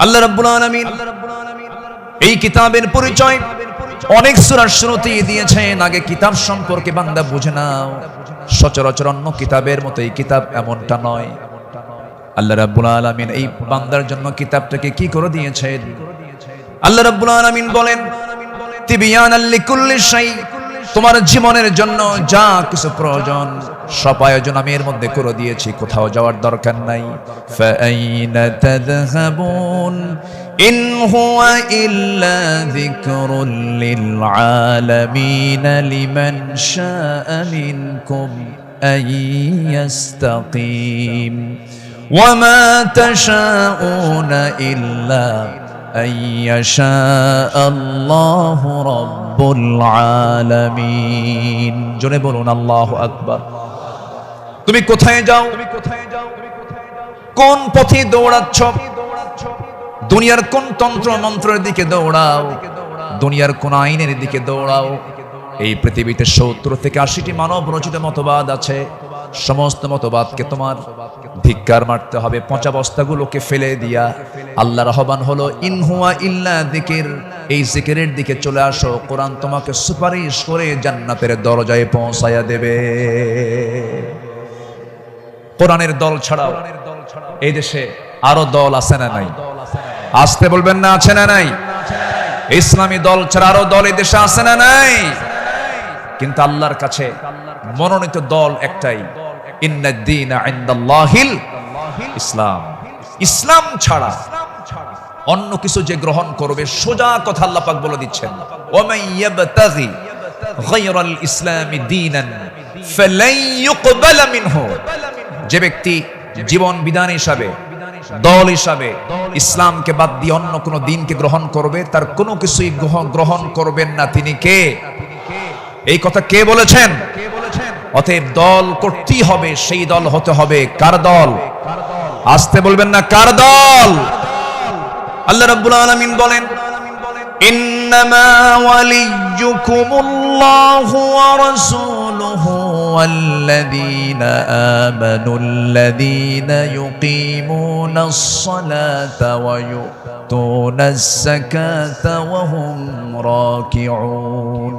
আল্লাহ রাব্বুল আলামিন এই কিতাবের পরিচয় অনেক সূরার শুরুতেই দিয়েছেন। আগে কিতাব সম্পর্কে বান্দা বুঝে নাও। সচরাচর অন্য কিতাবের মতো এই কিতাব এমনটা নয়। আল্লাহ রাব্বুল আলামিন এই বান্দার জন্য কিতাবটাকে কি করে দিয়েছেন? আল্লাহ রাব্বুল আলামিন বলেন, তিবিয়ানাল লিকুল্লি শাই, তোমার জীবনের জন্য যা কিছু প্রয়োজন সব আয়োজন আমি এর মধ্যে করে দিয়েছি, কোথাও যাওয়ার দরকার নাই। ফাআইনা তাযহাবুন ইন হুয়া ইল্লা যিকরুল লিল আলামিন লিমান শাআ মিনকুম আইয়াস্তাকিম ওয়া মা তাশাউনা ইল্লা আইয়াশা আল্লাহু রাব্বুল আলামিন। জোরে বলুন আল্লাহু আকবার। তুমি কোথায় যাও? কোন পথে দৌড়াচ্ছ? দুনিয়ার কোন তন্ত্র মন্ত্রের দিকে দৌড়াও? দুনিয়ার কোন আইনের দিকে দৌড়াও? এই পৃথিবীতে ৭০ থেকে ৮০টি মানব রচিত মতবাদ আছে। সমস্ত মতবাদকে তোমার ধিক্কার মারতে হবে, পচা বস্তাগুলোকে ফেলে দিয়া আল্লাহর আহ্বান হলো ইন হুয়া ইল্লা যিকির, এই জিকিরের দিকে চলে আসো। কোরআন তোমাকে সুপারিশ করে জান্নাতের দরজায় পৌঁছায়া দেবে। কোরআনের দল ছাড়াও এই দেশে আরো দল আছে না নাই? আসতে বলবেন না, আছে না নাই? ইসলামী দল ছাড়া আরো দল এই দেশে আছে না নাই? কিন্তু আল্লাহর কাছে মনোনীত দল একটাই, ইন্নাদ-দীনা ইনদাল্লাহিল ইসলাম। ইসলাম ছাড়া অন্য কিছু যে গ্রহণ করবে, সোজা কথা আল্লাহ পাক বলে দিচ্ছেন, ওয়া মান ইয়াবতাগি গায়রাল ইসলামি দীনান ফালান ইউকবালা মিনহু। যে ব্যক্তি জীবন বিধান হিসাবে, দল হিসাবে ইসলামকে বাদ দিয়ে অন্য কোনো দ্বীনকে গ্রহণ করবে, তার কোনো কিছুই গ্রহণ করবেন না। তিনি কে? এই কথা কে বলেছেন? অতএব দল করতেই হবে, সেই দল হতে হবে কার দল? আসতে বলবেন না, কার দল? আল্লাহ রাব্বুল আলামিন বলেন, ইন্নামা ওয়ালিয়্যুকুমুল্লাহু ওয়া রাসূলুহু ওয়াল্লাযীনা আমানুল্লাযীনা ইউকিমুনাস সালাতা ওয়া ইউতুনাস যাকাতা ওয়া হুম রাকিউন।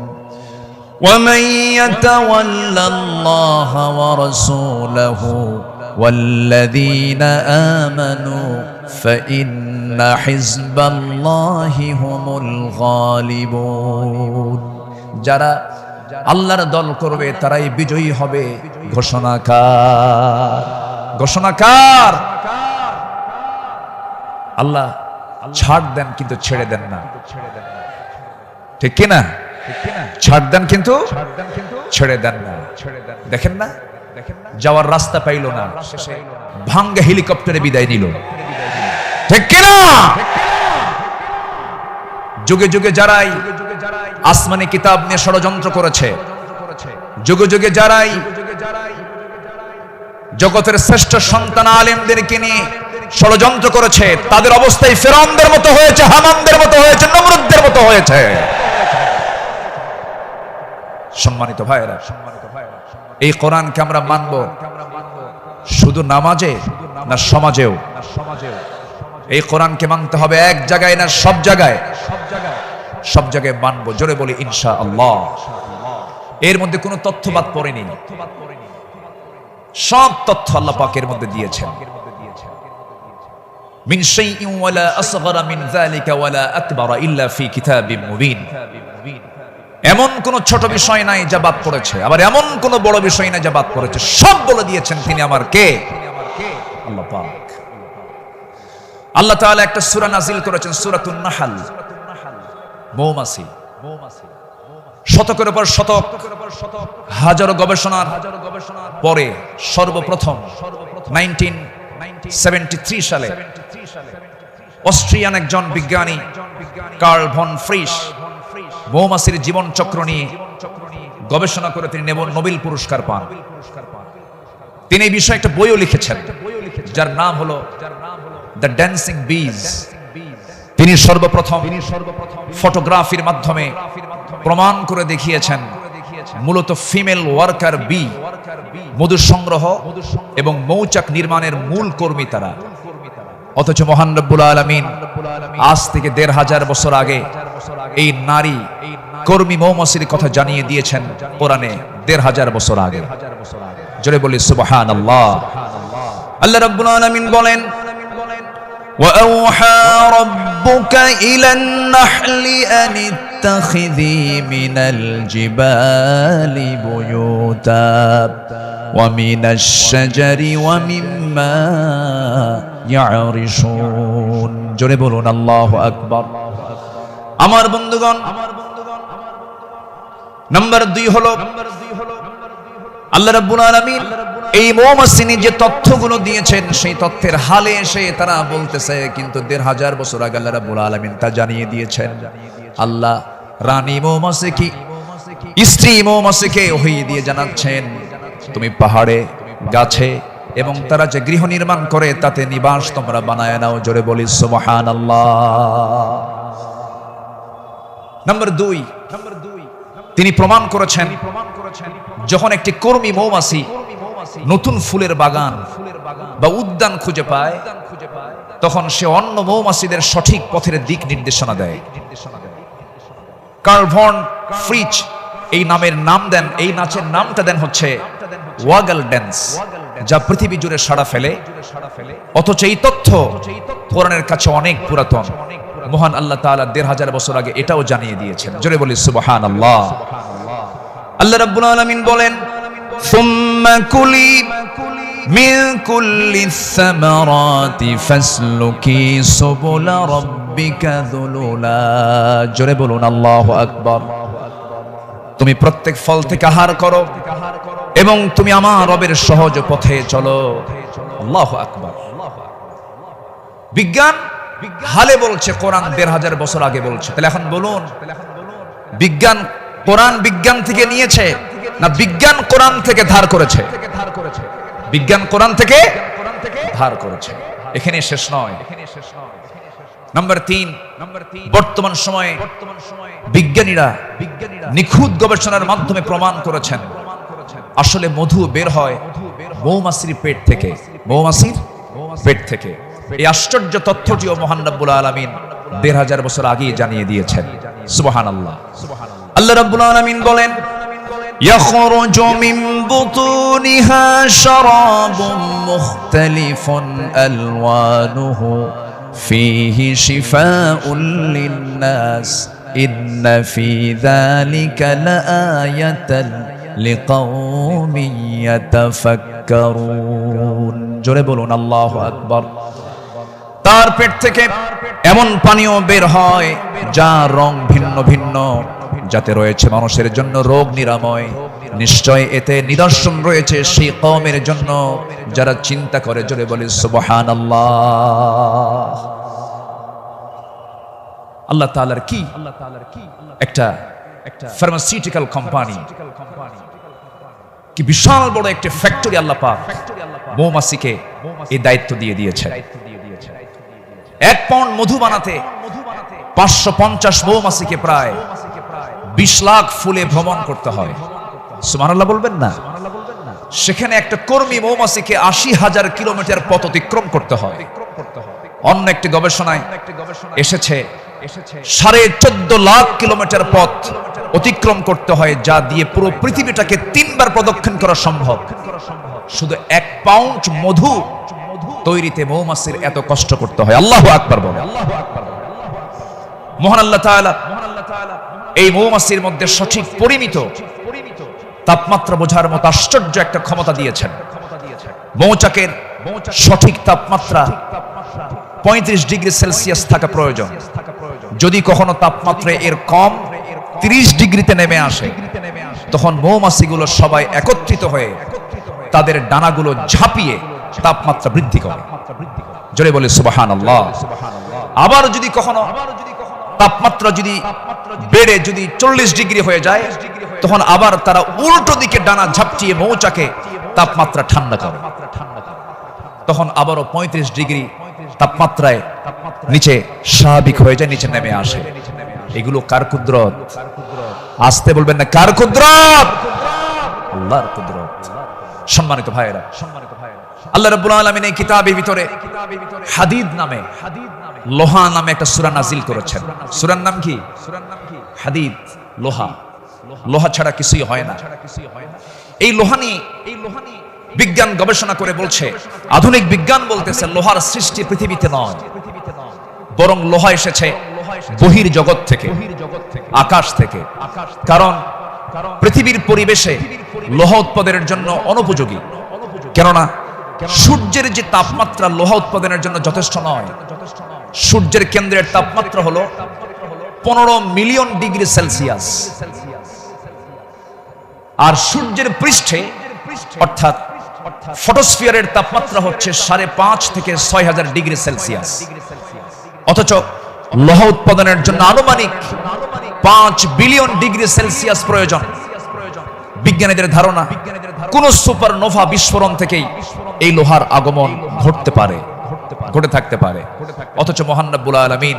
ومن يتول الله ورسوله والذين آمنوا فإن حزب الله هم الغالبون। যারা আল্লাহর দল করবে তারাই বিজয়ী হবে। ঘোষণাকার, ঘোষণাকার। আল্লাহ ছাড় দেন কিন্তু ছেড়ে দেন না, ঠিক কি না? ছাড় দেন কিন্তু ছেড়ে দেন না। দেখেন না, যাওয়ার রাস্তা পাইল না, শেষে ভাঙ্গা হেলিকপ্টারে বিদায় নিল, ঠিক কিনা? যুগে যুগে যারাই আসমানি কিতাব নিয়ে ষড়যন্ত্র করেছে, যুগে যুগে যারাই জগতের শ্রেষ্ঠ সন্তান আলেমদেরকে নিয়ে ষড়যন্ত্র করেছে, তাদের অবস্থায় ফিরআউনদের মতো হয়েছে, হামানদের মতো হয়েছে, নমরুদদের মতো হয়েছে। সম্মানিত ভাইরা, এই কোরআনকে আমরা মানব শুধু নামাজে না সমাজেও? এই কোরআনকে মানতে হবে এক জায়গায় না সব জায়গায়? সব জায়গায় মানবো। জোরে বলি ইনশাআল্লাহ। এর মধ্যে কোনো তথ্যবাদ পড়েনি, সব তথ্য আল্লাহ পাকের মধ্যে দিয়েছেন। মিন শাইইন ওয়ালা আসগরা মিন যালিকা ওয়ালা আকবারা ইল্লা ফি কিতাবিম মুবিন। এমন কোন ছোট বিষয় নাই যা বাদ পড়েছে, আবার এমন কোন বড় বিষয় নাই যা বাদ পড়েছে। সব বলে দিয়েছেন তিনি আমার কে? আল্লাহ পাক। আল্লাহ তাআলা একটা সূরা নাযিল করেছেন, সূরাতুন নাহল, মৌমাছি। শতকের উপর শতক, হাজারো গবেষণার পরে সর্বপ্রথম 1973 সালে অস্ট্রিয়ান একজন বিজ্ঞানী কার্ল ভন ফ্রিশ মৌমাছির জীবন চক্র নিয়ে গবেষণা করে তিনি নোবেল পুরস্কার পান। তিনি এই বিষয়ে একটা বইও লিখেছেন যার নাম হলো দ্য ড্যান্সিং বিজ। তিনি সর্বপ্রথম ফটোগ্রাফির মাধ্যমে প্রমাণ করে দেখিয়েছেন মূলত ফিমেল ওয়ার্কার বি, মধু সংগ্রহ এবং মৌচাক নির্মাণের মূল কর্মী তারা। অথচ মহান রব্বুল আলামিন আজ থেকে ১৫০০ বছর আগে এই নারী কর্মী মৌমাছির কথা জানিয়ে দিয়েছেন কোরআনে ১৫০০ বছর আগে। জোরে বলি সুবহানাল্লাহ। আল্লাহ রাব্বুল আলামিন বলেন, وَأَوْحَى رَبُّكَ إِلَى النَّحْلِ أَنِ اتَّخِذِي مِنَ الْجِبَالِ بُيُوتًا وَمِنَ الشَّجَرِ وَمِمَّا يَعْرِشُونَ। জোরে বলুন আল্লাহু আকবার। আমার বন্ধুগণ, নাম্বার ২ হলো আল্লাহ রাব্বুল আলামিন এই মৌমাছিনি যে তথ্যগুলো দিয়েছেন সেই তথ্যের হালে এসে তারা বলতেছে কিন্তু ১৫০০ বছর আগে আল্লাহ রাব্বুল আলামিন তা জানিয়ে দিয়েছেন। আল্লাহ রানী মৌমাছিকে, স্ত্রী মৌমাছিকে ওহী দিয়ে জানাচ্ছেন তুমি পাহাড়ে, গাছে এবং তারা যে গৃহ নির্মাণ করে তাতে নিবাস তোমরা বানায় নাও। জোরে বলি সুবহানাল্লাহ। নাম্বার ২, তিনি প্রমাণ করেছেন যখন একটি কর্মী মৌমাছি নতুন ফুলের বাগান বা উদ্যান খুঁজে পায় তখন সে অন্য মৌমাছিদের সঠিক পথের দিক নির্দেশনা দেয়। কার্ল ভন ফ্রিচ এই নামের নাম দেন, এই নাচের নামটা দেন হচ্ছে ওয়াগল ড্যান্স, যা পৃথিবী জুড়ে সাড়া ফেলে। অথচ এই তথ্য কোরআনের কাছে অনেক পুরাতন। মহান আল্লাহ তাআলা ১৫০০ বছর আগে এটাও জানিয়ে দিয়েছেন। জোরে বলি সুবহানাল্লাহ। আল্লাহ রাব্বুল আলামিন বলেন, সুম্মা কুলি মিন কুল্লি সামারাতি ফাসলুকি সুবুলা রাব্বিকা যুলুলা। জোরে বলুন আল্লাহু আকবার। তুমি প্রত্যেক ফল থেকে আহার করো এবং তুমি আমার রবের সহজ পথে চলো। আল্লাহু আকবার। বিজ্ঞান হালে বলছে, কোরআন ১৫০০ বছর আগে বলছে। তাহলে এখন বলুন, বিজ্ঞান কোরআন বিজ্ঞান থেকে নিয়েছে না বিজ্ঞান কোরআন থেকে ধার করেছে? বিজ্ঞান কোরআন থেকে ধার করেছে। এখানে শেষ নয়। নাম্বার ৩, বর্তমান সময়ে বিজ্ঞানীরা নিখুঁত গবেষণার মাধ্যমে প্রমাণ করেছেন আসলে মধু বের হয় মৌমাছির পেট থেকে। মৌমাছির পেট থেকে। এই আশ্চর্য তথ্যটিও মহান রব্বুল আলামিন ১৫০০ বছর আগেই জানিয়ে দিয়েছেন। সুবহানাল্লাহ। আল্লাহ রাব্বুল আলামিন বলেন, يخرج من بطونها شراب مختلف ألوانه فيه شفاء للناس إن في ذلك لآية لقوم يتفكرون। জোরে বলুন আল্লাহু আকবার। তার পেট থেকে এমন পানীয় বের হয় যার রং ভিন্ন ভিন্ন, যাতে রয়েছে মানুষের জন্য রোগ নিরাময়। নিশ্চয় এতে নিদর্শন রয়েছে সেই কওমের জন্য যারা চিন্তা করে। জোরে বলি সুবহানাল্লাহ। আল্লাহ তাআলার কি একটা ফার্মাসিউটিক্যাল কোম্পানি, কি বিশাল বড় একটা ফ্যাক্টরি আল্লাহ পাক মৌমাছিকে এই দায়িত্ব দিয়ে দিয়েছে। ১ পাউন্ড মধু বানাতে ৫৫০ মৌমাছিকে প্রায় ২০ লাখ ফুলে ভ্রমণ করতে হয়। সুবহানাল্লাহ বলবেন না? সেখানে একটা কর্মী মৌমাছিকে ৮০,০০০ কিলোমিটার পথ অতিক্রম করতে হয়। অন্য একটি গবেষণায় এসেছে ১৪.৫ লাখ কিলোমিটার পথ অতিক্রম করতে হয়, যা দিয়ে পুরো পৃথিবীটাকে ৩ বার প্রদক্ষিণ করা সম্ভব। শুধু ১ পাউন্ড মধু তৈরিতে মৌমাছির এত কষ্ট করতে হয়। আল্লাহু আকবার বলেন। মহান আল্লাহ তাআলা এই মৌমাছির মধ্যে সঠিক পরিমিত তাপমাত্রা বোঝার মতো আশ্চর্য একটা ক্ষমতা দিয়েছেন। মৌচাকের সঠিক তাপমাত্রা ৩৫ ডিগ্রি সেলসিয়াস থাকা প্রয়োজন। যদি কখনো তাপমাত্রা এর কম ৩০ ডিগ্রিতে নেমে আসে, তখন মৌমাছিগুলো সবাই একত্রিত হয়ে তাদের ডানাগুলো ঝাঁপিয়ে তাপমাত্রা বৃদ্ধি করে। জোরে বলে সুবহানাল্লাহ। আবার যদি কখনো তাপমাত্রা যদি বেড়ে যদি ৪০ ডিগ্রি হয়ে যায়, তখন আবার তারা উল্টো দিকে ডানা ঝাপটিয়ে মৌচাকে তাপমাত্রা ঠান্ডা করে। তখন আবারও ৩৫ ডিগ্রি তাপমাত্রায় নিচে স্বাভাবিক হয়ে যায়, নিচে নেমে আসে। এগুলো কার কুদরত? আসতে বলবেন না, কার কুদরত? আল্লাহর কুদরত। সম্মানিত ভাইয়েরা, আল্লাহ রাব্বুল আলামিন এই কিতাবের ভিতরে হাদিদ নামে, লোহা নামে একটা সূরা নাজিল করেছেন। সূরার নাম কি? হাদিদ, লোহা। লোহা ছাড়া কিছুই হয় না। এই লোহা নিয়ে বিজ্ঞান গবেষণা করে বলছে, আধুনিক বিজ্ঞান বলতেছে লোহার সৃষ্টি পৃথিবীতে নয়, বরং লোহা এসেছে বহির জগৎ থেকে, আকাশ থেকে। কারণ পৃথিবীর পরিবেশে লোহা উৎপাদনের জন্য অনুপযোগী, কেননা সূর্যের যে তাপমাত্রা লোহা উৎপাদনের জন্য যথেষ্ট নয়। সূর্যের কেন্দ্রের তাপমাত্রা হলো 15 মিলিয়ন ডিগ্রি সেলসিয়াস, আর সূর্যের পৃষ্ঠে অর্থাৎ ফটোস্ফিয়ারের তাপমাত্রা হচ্ছে 5.5 থেকে 6,000 ডিগ্রি সেলসিয়াস। অথচ লোহা উৎপাদনের জন্য আনুমানিক 5 বিলিয়ন ডিগ্রি সেলসিয়াস প্রয়োজন। বিজ্ঞানীদের ধারণা কোন সুপারনোভা বিস্ফোরণ থেকেই এই লোহার আগমন ঘটে থাকতে পারে। অথচ মহান রব্বুল আলামিন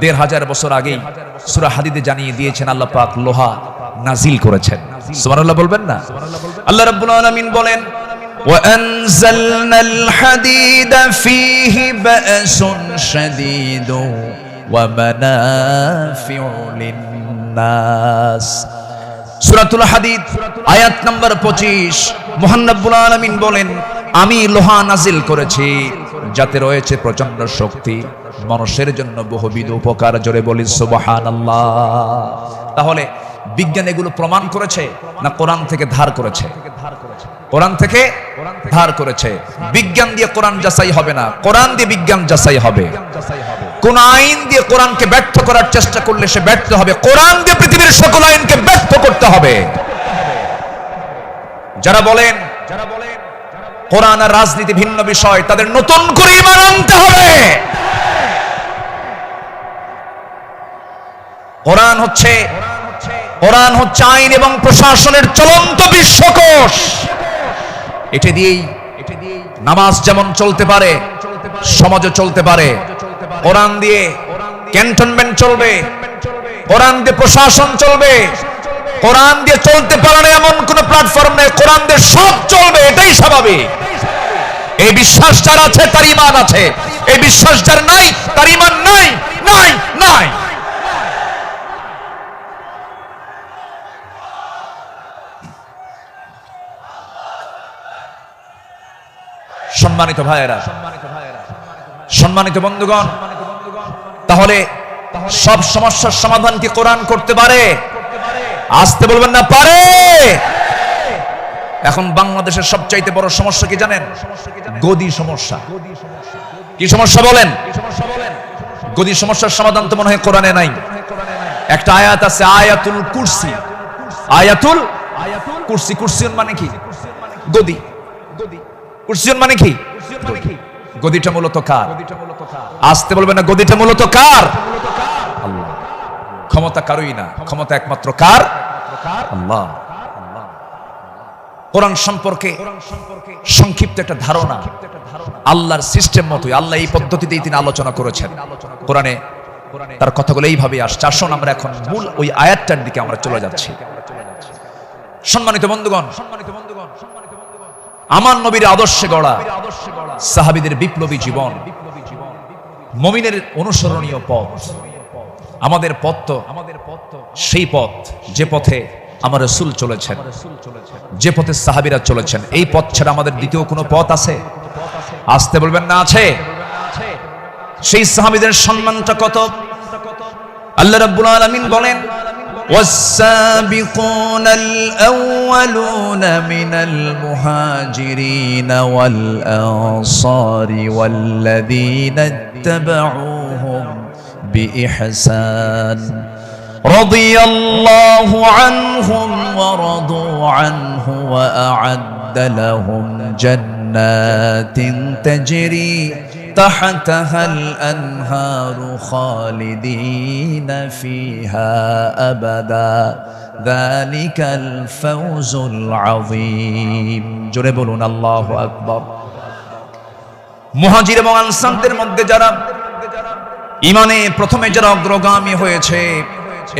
1500 বছর আগেই সূরা হাদিদে জানিয়ে দিয়েছেন আল্লাহ পাক লোহা নাজিল করেছেন। সুবহানাল্লাহ বলবেন না? আল্লাহ রাব্বুল আলামিন বলেন, وَأَنزَلْنَا الْحَدِيدَ فِيهِ بَأْسٌ شَدِيدٌ وَمَنَافِعُ لِلنَّاسِ। সূরাতুল হাদিদ আয়াত নম্বর 25। মহান রব্বুল আলামিন বলেন, আমি লোহা নাজিল করেছি যাতে রয়েছে প্রচন্ড শক্তি, মানুষের জন্য বহুবিধ উপকার। জোরে বলি সুবহানাল্লাহ। তাহলে বিজ্ঞান এগুলো প্রমাণ করেছে না কোরআন থেকে ধার করেছে? কোরআন থেকে ধার করেছে। বিজ্ঞান দিয়ে কোরআন যাচাই হবে না, কোরআন দিয়ে বিজ্ঞান যাচাই হবে। কোন আইন দিয়ে কোরআনকে ব্যর্থ করার চেষ্টা করলে সে ব্যর্থ হবে। কোরআন দিয়ে পৃথিবীর সকল আইনকে ব্যর্থ করতে হবে। যারা বলেন কোরআন আর রাজনীতি ভিন্ন বিষয়, তাদের নতুন করে ঈমান আনতে হবে। কোরআন হচ্ছে আইন এবং প্রশাসনের চলন্ত বিশ্বকোষ। এটা দিয়েই নামাজ যেমন চলতে পারে, সমাজও চলতে পারে। কোরআন দিয়ে ক্যান্টনমেন্ট চলবে, কোরআন দিয়ে প্রশাসন চলবে। কোরআন দিয়ে চলতে পারে না এমন কোন প্ল্যাটফর্ম নেই, কোরআন দিয়ে সব চলবে, এটাই স্বাভাবিক। এই বিশ্বাস যার আছে তার ঈমান আছে, এই বিশ্বাস যার নাই তার ঈমান নাই, নাই, নাই। সম্মানিত ভাইয়েরা, সম্মানিত বন্ধুগণ, তাহলে সব সমস্যার সমাধান কি কোরআন করতে পারে? আসতে বলবেন না, পারে। এখন বাংলাদেশের সবচাইতে বড় সমস্যা কি জানেন? গদি সমস্যা। কি সমস্যা বলেন? গদি সমস্যার সমাধান তো মনে হয় কোরআনে নাই। একটা আয়াত আছে, আয়াতুল কুরসি। আয়াতুল কুরসি। কুরসিয়ন মানে কি? গদি। কুরসিয়ন মানে কি? গদিটা মূলত কার? আসতে বলবেন না, গদিটা মূলত কার? আল্লাহ। ক্ষমতা কারোই না, ক্ষমতা একমাত্র কার? আল্লাহ। কোরআন সম্পর্কে সংক্ষিপ্ত একটা ধারণা, আল্লাহর সিস্টেম মতোই আল্লাহ এই পদ্ধতিতেই তিনি আলোচনা করেছেন। কোরআনে তার কথাগুলো এইভাবে আসছে। আসুন আমরা এখন মূল ওই আয়াতটার দিকে আমরা চলে যাচ্ছি। সম্মানিত বন্ধুগণ, আমার নবীর আদর্শে গড়া সাহাবীদের বিপ্লবী জীবন, মুমিনের অনুসরণীয় পথ, আমাদের পথ তো সেই পথ যে পথে আমার রাসূল চলেছেন, যে পথে সাহাবীরা চলেছেন। এই পথ ছাড়া আমাদের দ্বিতীয় কোনো পথ আছে? আসতে বলবেন না, আছে। সেই সাহাবীদের সম্মানটা কত! আল্লাহ রাব্বুল আলামিন বলেন, والسابقون الأولون من المهاجرين والأنصار والذين اتبعوهم بإحسان رضي الله عنهم ورضوا عنه وأعد لهم جنات تجري تحتها الأنهار خالدين فيها أبدا ذلك الفوز العظيم জোরে বলুন আল্লাহু আকবার। মুহাজির এবং আনসারদের মধ্যে যারা ঈমানে প্রথমে যারা অগ্রগামী হয়েছে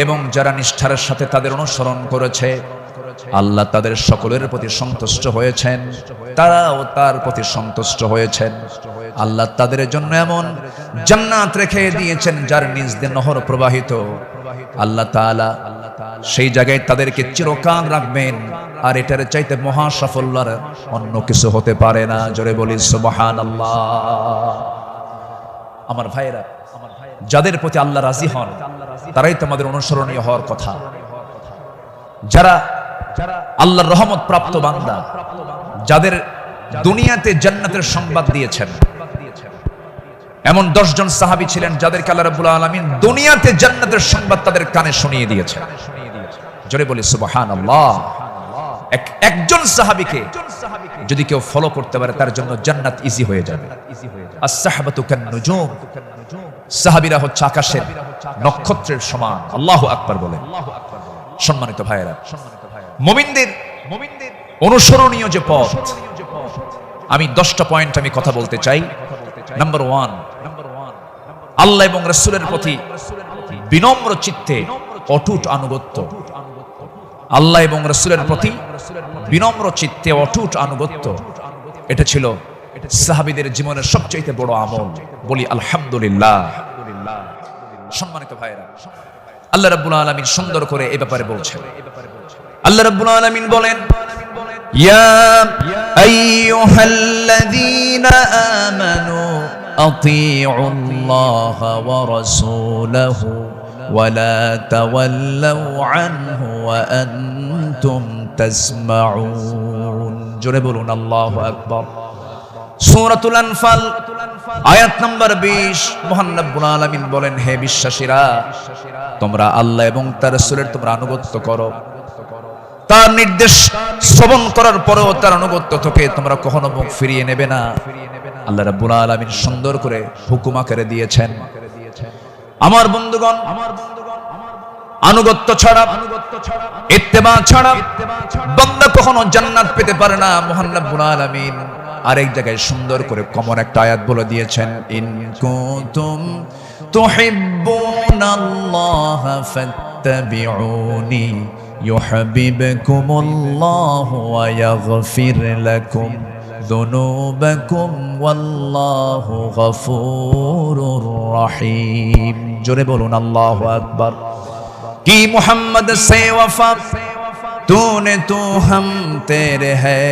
এবং যারা নিষ্ঠার সাথে তাদের অনুসরণ করেছে, আল্লাহ তাদের সকলের প্রতি সন্তুষ্ট হয়েছেন, তারাও তার প্রতি সন্তুষ্ট হয়েছেন। আল্লাহ তাদের জন্য এমন জান্নাত রেখে দিয়েছেন যার নিচ দিয়ে নহর প্রবাহিত। আল্লাহ তাআলা সেই জায়গায় তাদেরকে চিরকাল রাখবেন, আর এটার চাইতে মহা সাফল্যের অন্য কিছু হতে পারে না। জোরে বলি সুবহানাল্লাহ। আমার ভাইরা, যাদের প্রতি আল্লাহ রাজি হন তারাই তোমাদের অনুসরণীয় হওয়ার কথা। যারা আল্লাহর রহমত প্রাপ্ত বান্দা, যাদের দুনিয়াতে জান্নাতের সংবাদ দিয়েছেন, এমন 10 জন সাহাবী ছিলেন যাদেরকে আল্লাহ রাব্বুল আলামিন দুনিয়াতে জান্নাতের সংবাদ তাদের কানে শুনিয়ে দিয়েছেন। জোরে বলি সুবহানাল্লাহ। একজন সাহাবীকে যদি কেউ ফলো করতে পারে তার জন্য জান্নাত ইজি হয়ে যাবে। আস-সাহাবাতু কান-নুজুম, সাহাবীরা হচ্ছে আকাশের নক্ষত্রের সমান। আল্লাহু আকবার বলে। সম্মানিত ভাইয়েরা, মুমিনদের অনুসরণীয় যে পথ, আমি 10টা পয়েন্ট আমি কথা বলতে চাই। নাম্বার 1, আল্লাহ এবং রাসূলের প্রতি বিনম্র চিত্তে অটুট আনুগত্য। আল্লাহ এবং রাসূলের প্রতি বিনম্র চিত্তে অটুট আনুগত্য, এটা ছিল সাহাবীদের জীবনের সবচেয়ে বড় আমল। বলি আলহামদুলিল্লাহ। সম্মানিত ভাইরা, আল্লাহ রাব্বুল আলামিন সুন্দর করে এই ব্যাপারে বলছেন। আল্লাহ রাব্বুল আলামিন বলেন, ইয়া আইয়ুহাল্লাযীনা আমানু আতিউল্লাহা ওয়া রাসূলাহু ওয়া লা তাওয়াল্লাউ আনহু ওয়া আনতুম তাসমাউন। জোরে বলুন আল্লাহু আকবার। সূরাতুল আনফাল আয়াত নাম্বার 20, মহান রব্বুল আলামিন বলেন, হে বিশ্বাসীরা, তোমরা আল্লাহ এবং তার রাসূলের তোমরা আনুগত্য করো। তার নির্দেশ শ্রবণ করার পরেও তার আনুগত্য থেকে তোমরা কখনো মুখ ফিরিয়ে নেবে না। আল্লাহ রাব্বুল আলামিন সুন্দর করে হুকুম আকারে দিয়েছেন। আমার বন্ধুগণ, আনুগত্য ছাড়া, ইত্তেবা ছাড়া বান্দা কখনো জান্নাত পেতে পারে না। মহান রব্বুল আলামিন আরেক জায়গায় সুন্দর করে কমন একটা আয়াত বলে দিয়েছেন, ইন কুনতুম তুহিব্বুনাল্লাহা ফাত্তাবিউনি ইউহিব্বুকুমুল্লাহু ওয়া ইয়াগফির লাকুম যুনুবাকুম ওয়াল্লাহু গফুরুর রহিম। জোরে বলুন আল্লাহু আকবার। কি মুহাম্মদ সে ওয়াফা तूने तू हम तेरे है,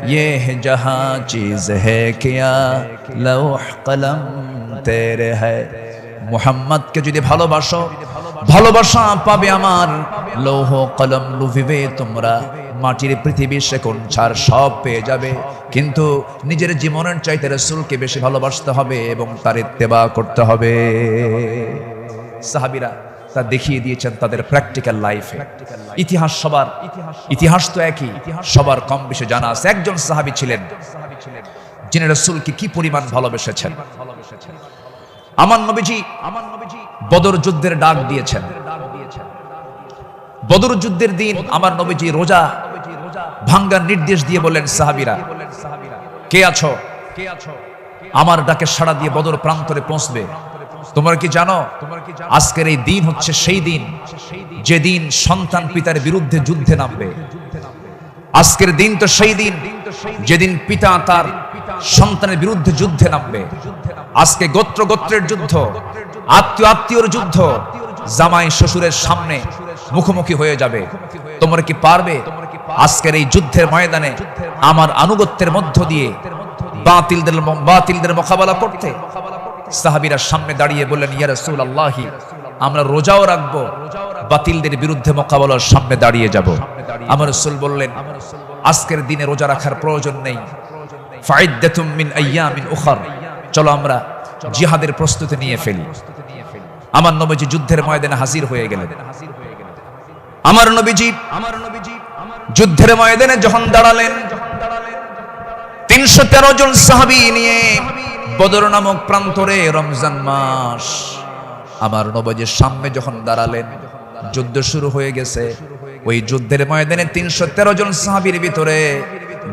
ये जहां चीज है क्या लौह कलम तेरे है। মুহাম্মদ কে যদি ভালোবাসো, ভালোবাসা পাবে আমার। লৌহ কলম লুভিবে তোমরা, মাটির পৃথিবী সেকোন ছাড় সব পেয়ে যাবে, কিন্তু নিজের জীবনের চাইতে রাসূলকে বেশি ভালোবাসতে হবে এবং তার ইত্তেবা করতে হবে। সাহাবীরা তা দেখিয়ে দিয়েছেন তাদের প্র্যাকটিক্যাল লাইফে। ইতিহাস সবার, ইতিহাস তো একই, সবার কম বেশি জানা আছে। একজন সাহাবী ছিলেন যিনি রাসূলকে কি পরিমাণ ভালোবেসেছেন। আমার নবীজি বদর যুদ্ধের ডাক দিয়েছেন। বদর যুদ্ধের দিন আমার নবীজি রোজা ভাঙ্গার নির্দেশ দিয়ে বললেন, সাহাবীরা কে আছো, আমার ডাকে সাড়া দিয়ে বদর প্রান্তরে পৌঁছবে। তোমরা কি জানো আজকের এই দিন হচ্ছে সেই দিন যেদিন সন্তান পিতার বিরুদ্ধে যুদ্ধে নামবে। আজকের দিন তো সেই দিন যেদিন পিতা তার সন্তানের বিরুদ্ধে যুদ্ধে নামবে। আজকে গোত্র গোত্রের যুদ্ধ, আত্মীয় আত্মীয়র যুদ্ধ, জামাই শ্বশুরের সামনে মুখোমুখি হয়ে যাবে। তোমরা কি পারবে আজকের এই যুদ্ধের ময়দানে আমার আনুগত্যের মধ্য দিয়ে বাতিলদের মোকাবেলা করতে? সাহাবীরা সামনে দাঁড়িয়ে বললেন, ইয়া রাসূলুল্লাহ, আমরা রোজাও রাখবো, বাতিলদের বিরুদ্ধে মোকাবেলার সামনে দাঁড়িয়ে যাব। আমার রাসূল বললেন, আজকের দিনে রোজা রাখার প্রয়োজন নেই। ফাইদ্দাতুম মিন আইয়ামিন উখর, চলো আমরা জিহাদের প্রস্তুতি নিয়ে ফেলি। আমার নবীজি যুদ্ধের ময়দানে হাজির হয়ে গেলেন। আমার নবীজি যুদ্ধের ময়দানে যখন দাঁড়ালেন, 313 জন সাহাবী নিয়ে বদর নামক প্রান্তরে রমজান মাস আমার নবীজির সামনে যখন দাঁড়ালেন, যুদ্ধ শুরু হয়ে গেছে। ওই যুদ্ধের ময়দানে 313 জন সাহাবীর ভিতরে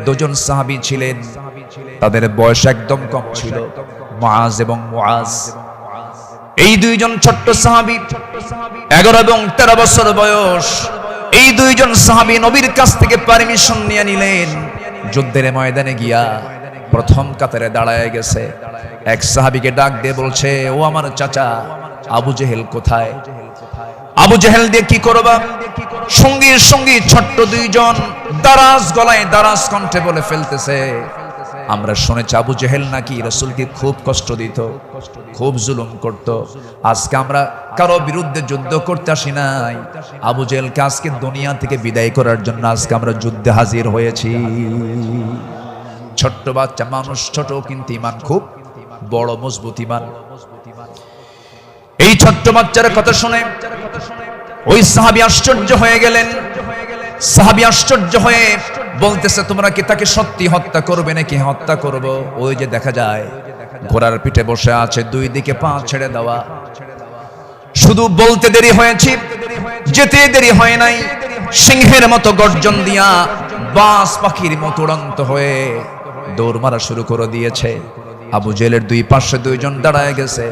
2 জন সাহাবী ছিলেন, তাদের বয়স একদম কম ছিল, মুআজ এবং মুআজ। এই 2 জন ছোট্ট সাহাবী, 11 এবং 13 বছর বয়স। এই দুইজন সাহাবী নবীর কাছ থেকে পারমিশন নিয়ে নিলেন, যুদ্ধের ময়দানে গিয়া প্রথম কাতারে দাঁড়ায় গেছে। এক সাহাবীকে ডাক দিয়ে বলছে, ও আমার চাচা আবু জেহেল কোথায়? আবু জেহেল দিয়ে কি করবা? সঙ্গী সঙ্গী ছোট্ট দুইজন দারাজ গলায় দারাজ কণ্ঠে বলে ফেলতেছে, আমরা শুনেছি আবু জেহেল নাকি রাসূলকে খুব কষ্ট দিত, খুব জুলুম করত। আজকে আমরা কারো বিরুদ্ধে যুদ্ধ করতে আসি নাই, আবু জেহেলকে আজকে দুনিয়া থেকে বিদায় করার জন্য আজকে আমরা যুদ্ধে হাজির হয়েছি। ছোট্ট বাচ্চা মানুষ, ছোট কিন্তু ইমান খুব বড়, মজবুত ইমান। এই ছোট্ট বাচ্চার কথা শুনে ওই সাহাবী আশ্চর্য হয়ে গেলেন। সাহাবী আশ্চর্য হয়ে বলতেছে, তোমরা কি তাকে সত্যি হত্যা করবে নাকি হত্যা করব? ওই যে দেখা যায় ঘোড়ার পিঠে বসে আছে, দুই দিকে পা ছেড়ে দেওয়া। শুধু বলতে দেরি হয়েছে, যেতে দেরি হয় নাই। সিংহের মতো গর্জন দিয়া বাস পাখির মতো উড়ন্ত হয়ে দৌড় মারা শুরু করে দিয়েছে। আবু জেহেলের দুই পাশে দুইজন দাঁড়ায় গেছে।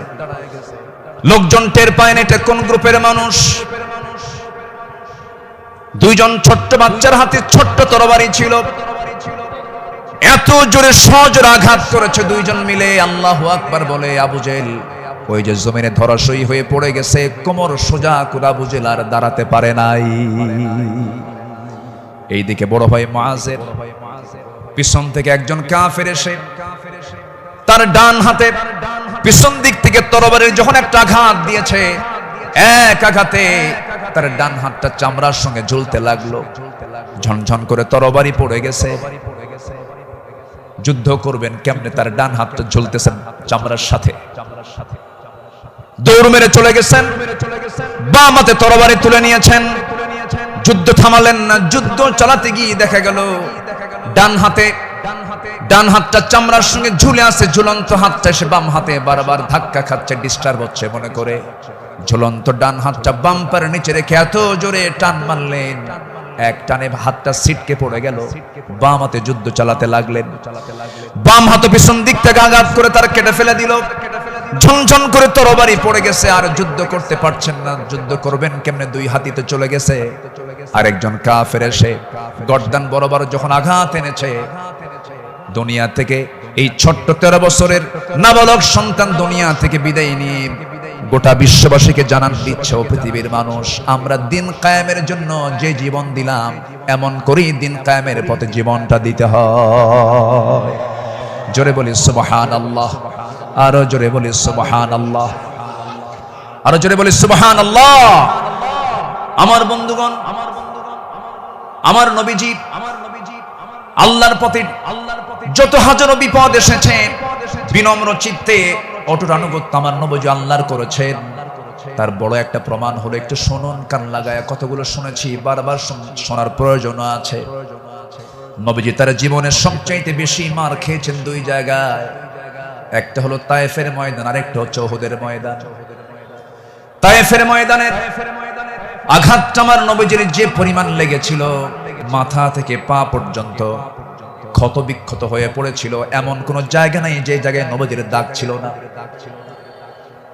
লোকজন টের পায় না এটা কোন গ্রুপের মানুষ। দুইজন ছোট্ট বাচ্চার হাতে ছোট্ট তরবারি ছিল, এত জোরে সজোরে আঘাত করেছে দুইজন মিলে। আল্লাহু আকবার বলে আবু জেহেল ওই যে জমিনে ধরাশয়ী হয়ে পড়ে গেছে, কোমর সোজা করে আবু জেহেল আর দাঁড়াতে পারে নাই। এইদিকে বড় ভাই মুআযের পিছন থেকে একজন কাফের এসে তার ডান হাতে পিছন দিক থেকে তরবারির যখন একটা আঘাত দিয়েছে, এক আঘাতে তার ডান হাতটা চামড়ার সঙ্গে ঝুলতে লাগলো, ঝনঝন করে তরবারি পড়ে গেছে। যুদ্ধ করবেন কেমনে? তার ডান হাতটা ঝুলতেছে চামড়ার সাথে। দৌড় মেরে চলে গেছেন, বাম হাতে তরবারি তুলে নিয়েছেন। যুদ্ধ থামালেন না। যুদ্ধ চালাতে গিয়ে দেখা গেল ডান হাতটা চামড়ার সঙ্গে ঝুলে আছে, ঝুলন্ত হাতটা এসে বাম হাতে বারবার ধাক্কা খাচ্ছে, ডিস্টার্ব হচ্ছে মনে করে ঝুলন্ত ডান হাতটা বাম্পার নিচে রেখে এত জোরে টান মারলেন, এক টানে হাতটা ছিটকে পড়ে গেল। বাম হাতে যুদ্ধ চালাতে লাগলেন। বাম হাত পিছন দিক থেকে আঘাত করে তার কেটে ফেলে দিল। ঝনঝন করে তরবারি পড়ে গেছে, আর যুদ্ধ করতে পারছেন না। যুদ্ধ করবেন কেমনে? দুই হাতিতে চলে গেছে। আরেকজন কাফের এসে গর্দান বরাবর যখন আঘাত এনেছে, দুনিয়া থেকে এই ছোট্ট 13 বছরের নাবালক সন্তান দুনিয়া থেকে বিদায় নিয়ে গোটা বিশ্ববাসীকে জানান দিচ্ছে, ও পৃথিবীর মানুষ, আমরা দিন কায়েমের জন্য যে জীবন দিলাম, এমন করেই দিন কায়েমের পথে জীবনটা দিতে হয়। জোরে বলি সুবহানাল্লাহ, আরো জোরে বলি সুবহানাল্লাহ, আরো জোরে বলি সুবহানাল্লাহ। আমার বন্ধুগণ, আমার নবীজি আল্লাহর পথে যত হাজারো বিপদ এসেছে, বিনম্র চিত্তে অটুট আনুগত্য আমার নবীজি আল্লাহর করেছেন। তার বড় একটা প্রমাণ হলো, একটু শুনুন, কান লাগায়। কতগুলো শুনেছি, বারবার শোনার প্রয়োজন আছে। নবীজি তার জীবনের সবচাইতে বেশি মার খেয়েছেন দুই জায়গায়। একটা হলো তায়েফের ময়দান, আরেকটা হচ্ছে উহুদের ময়দান। তায়েফের ময়দানের আঘাতটা আমার নবীজির যে পরিমাণ লেগেছিল, মাথা থেকে পা পর্যন্ত ক্ষত বিক্ষত হয়ে পড়েছিল। এমন কোন জায়গা নাই যে জায়গায় নবীজির দাগ ছিল না।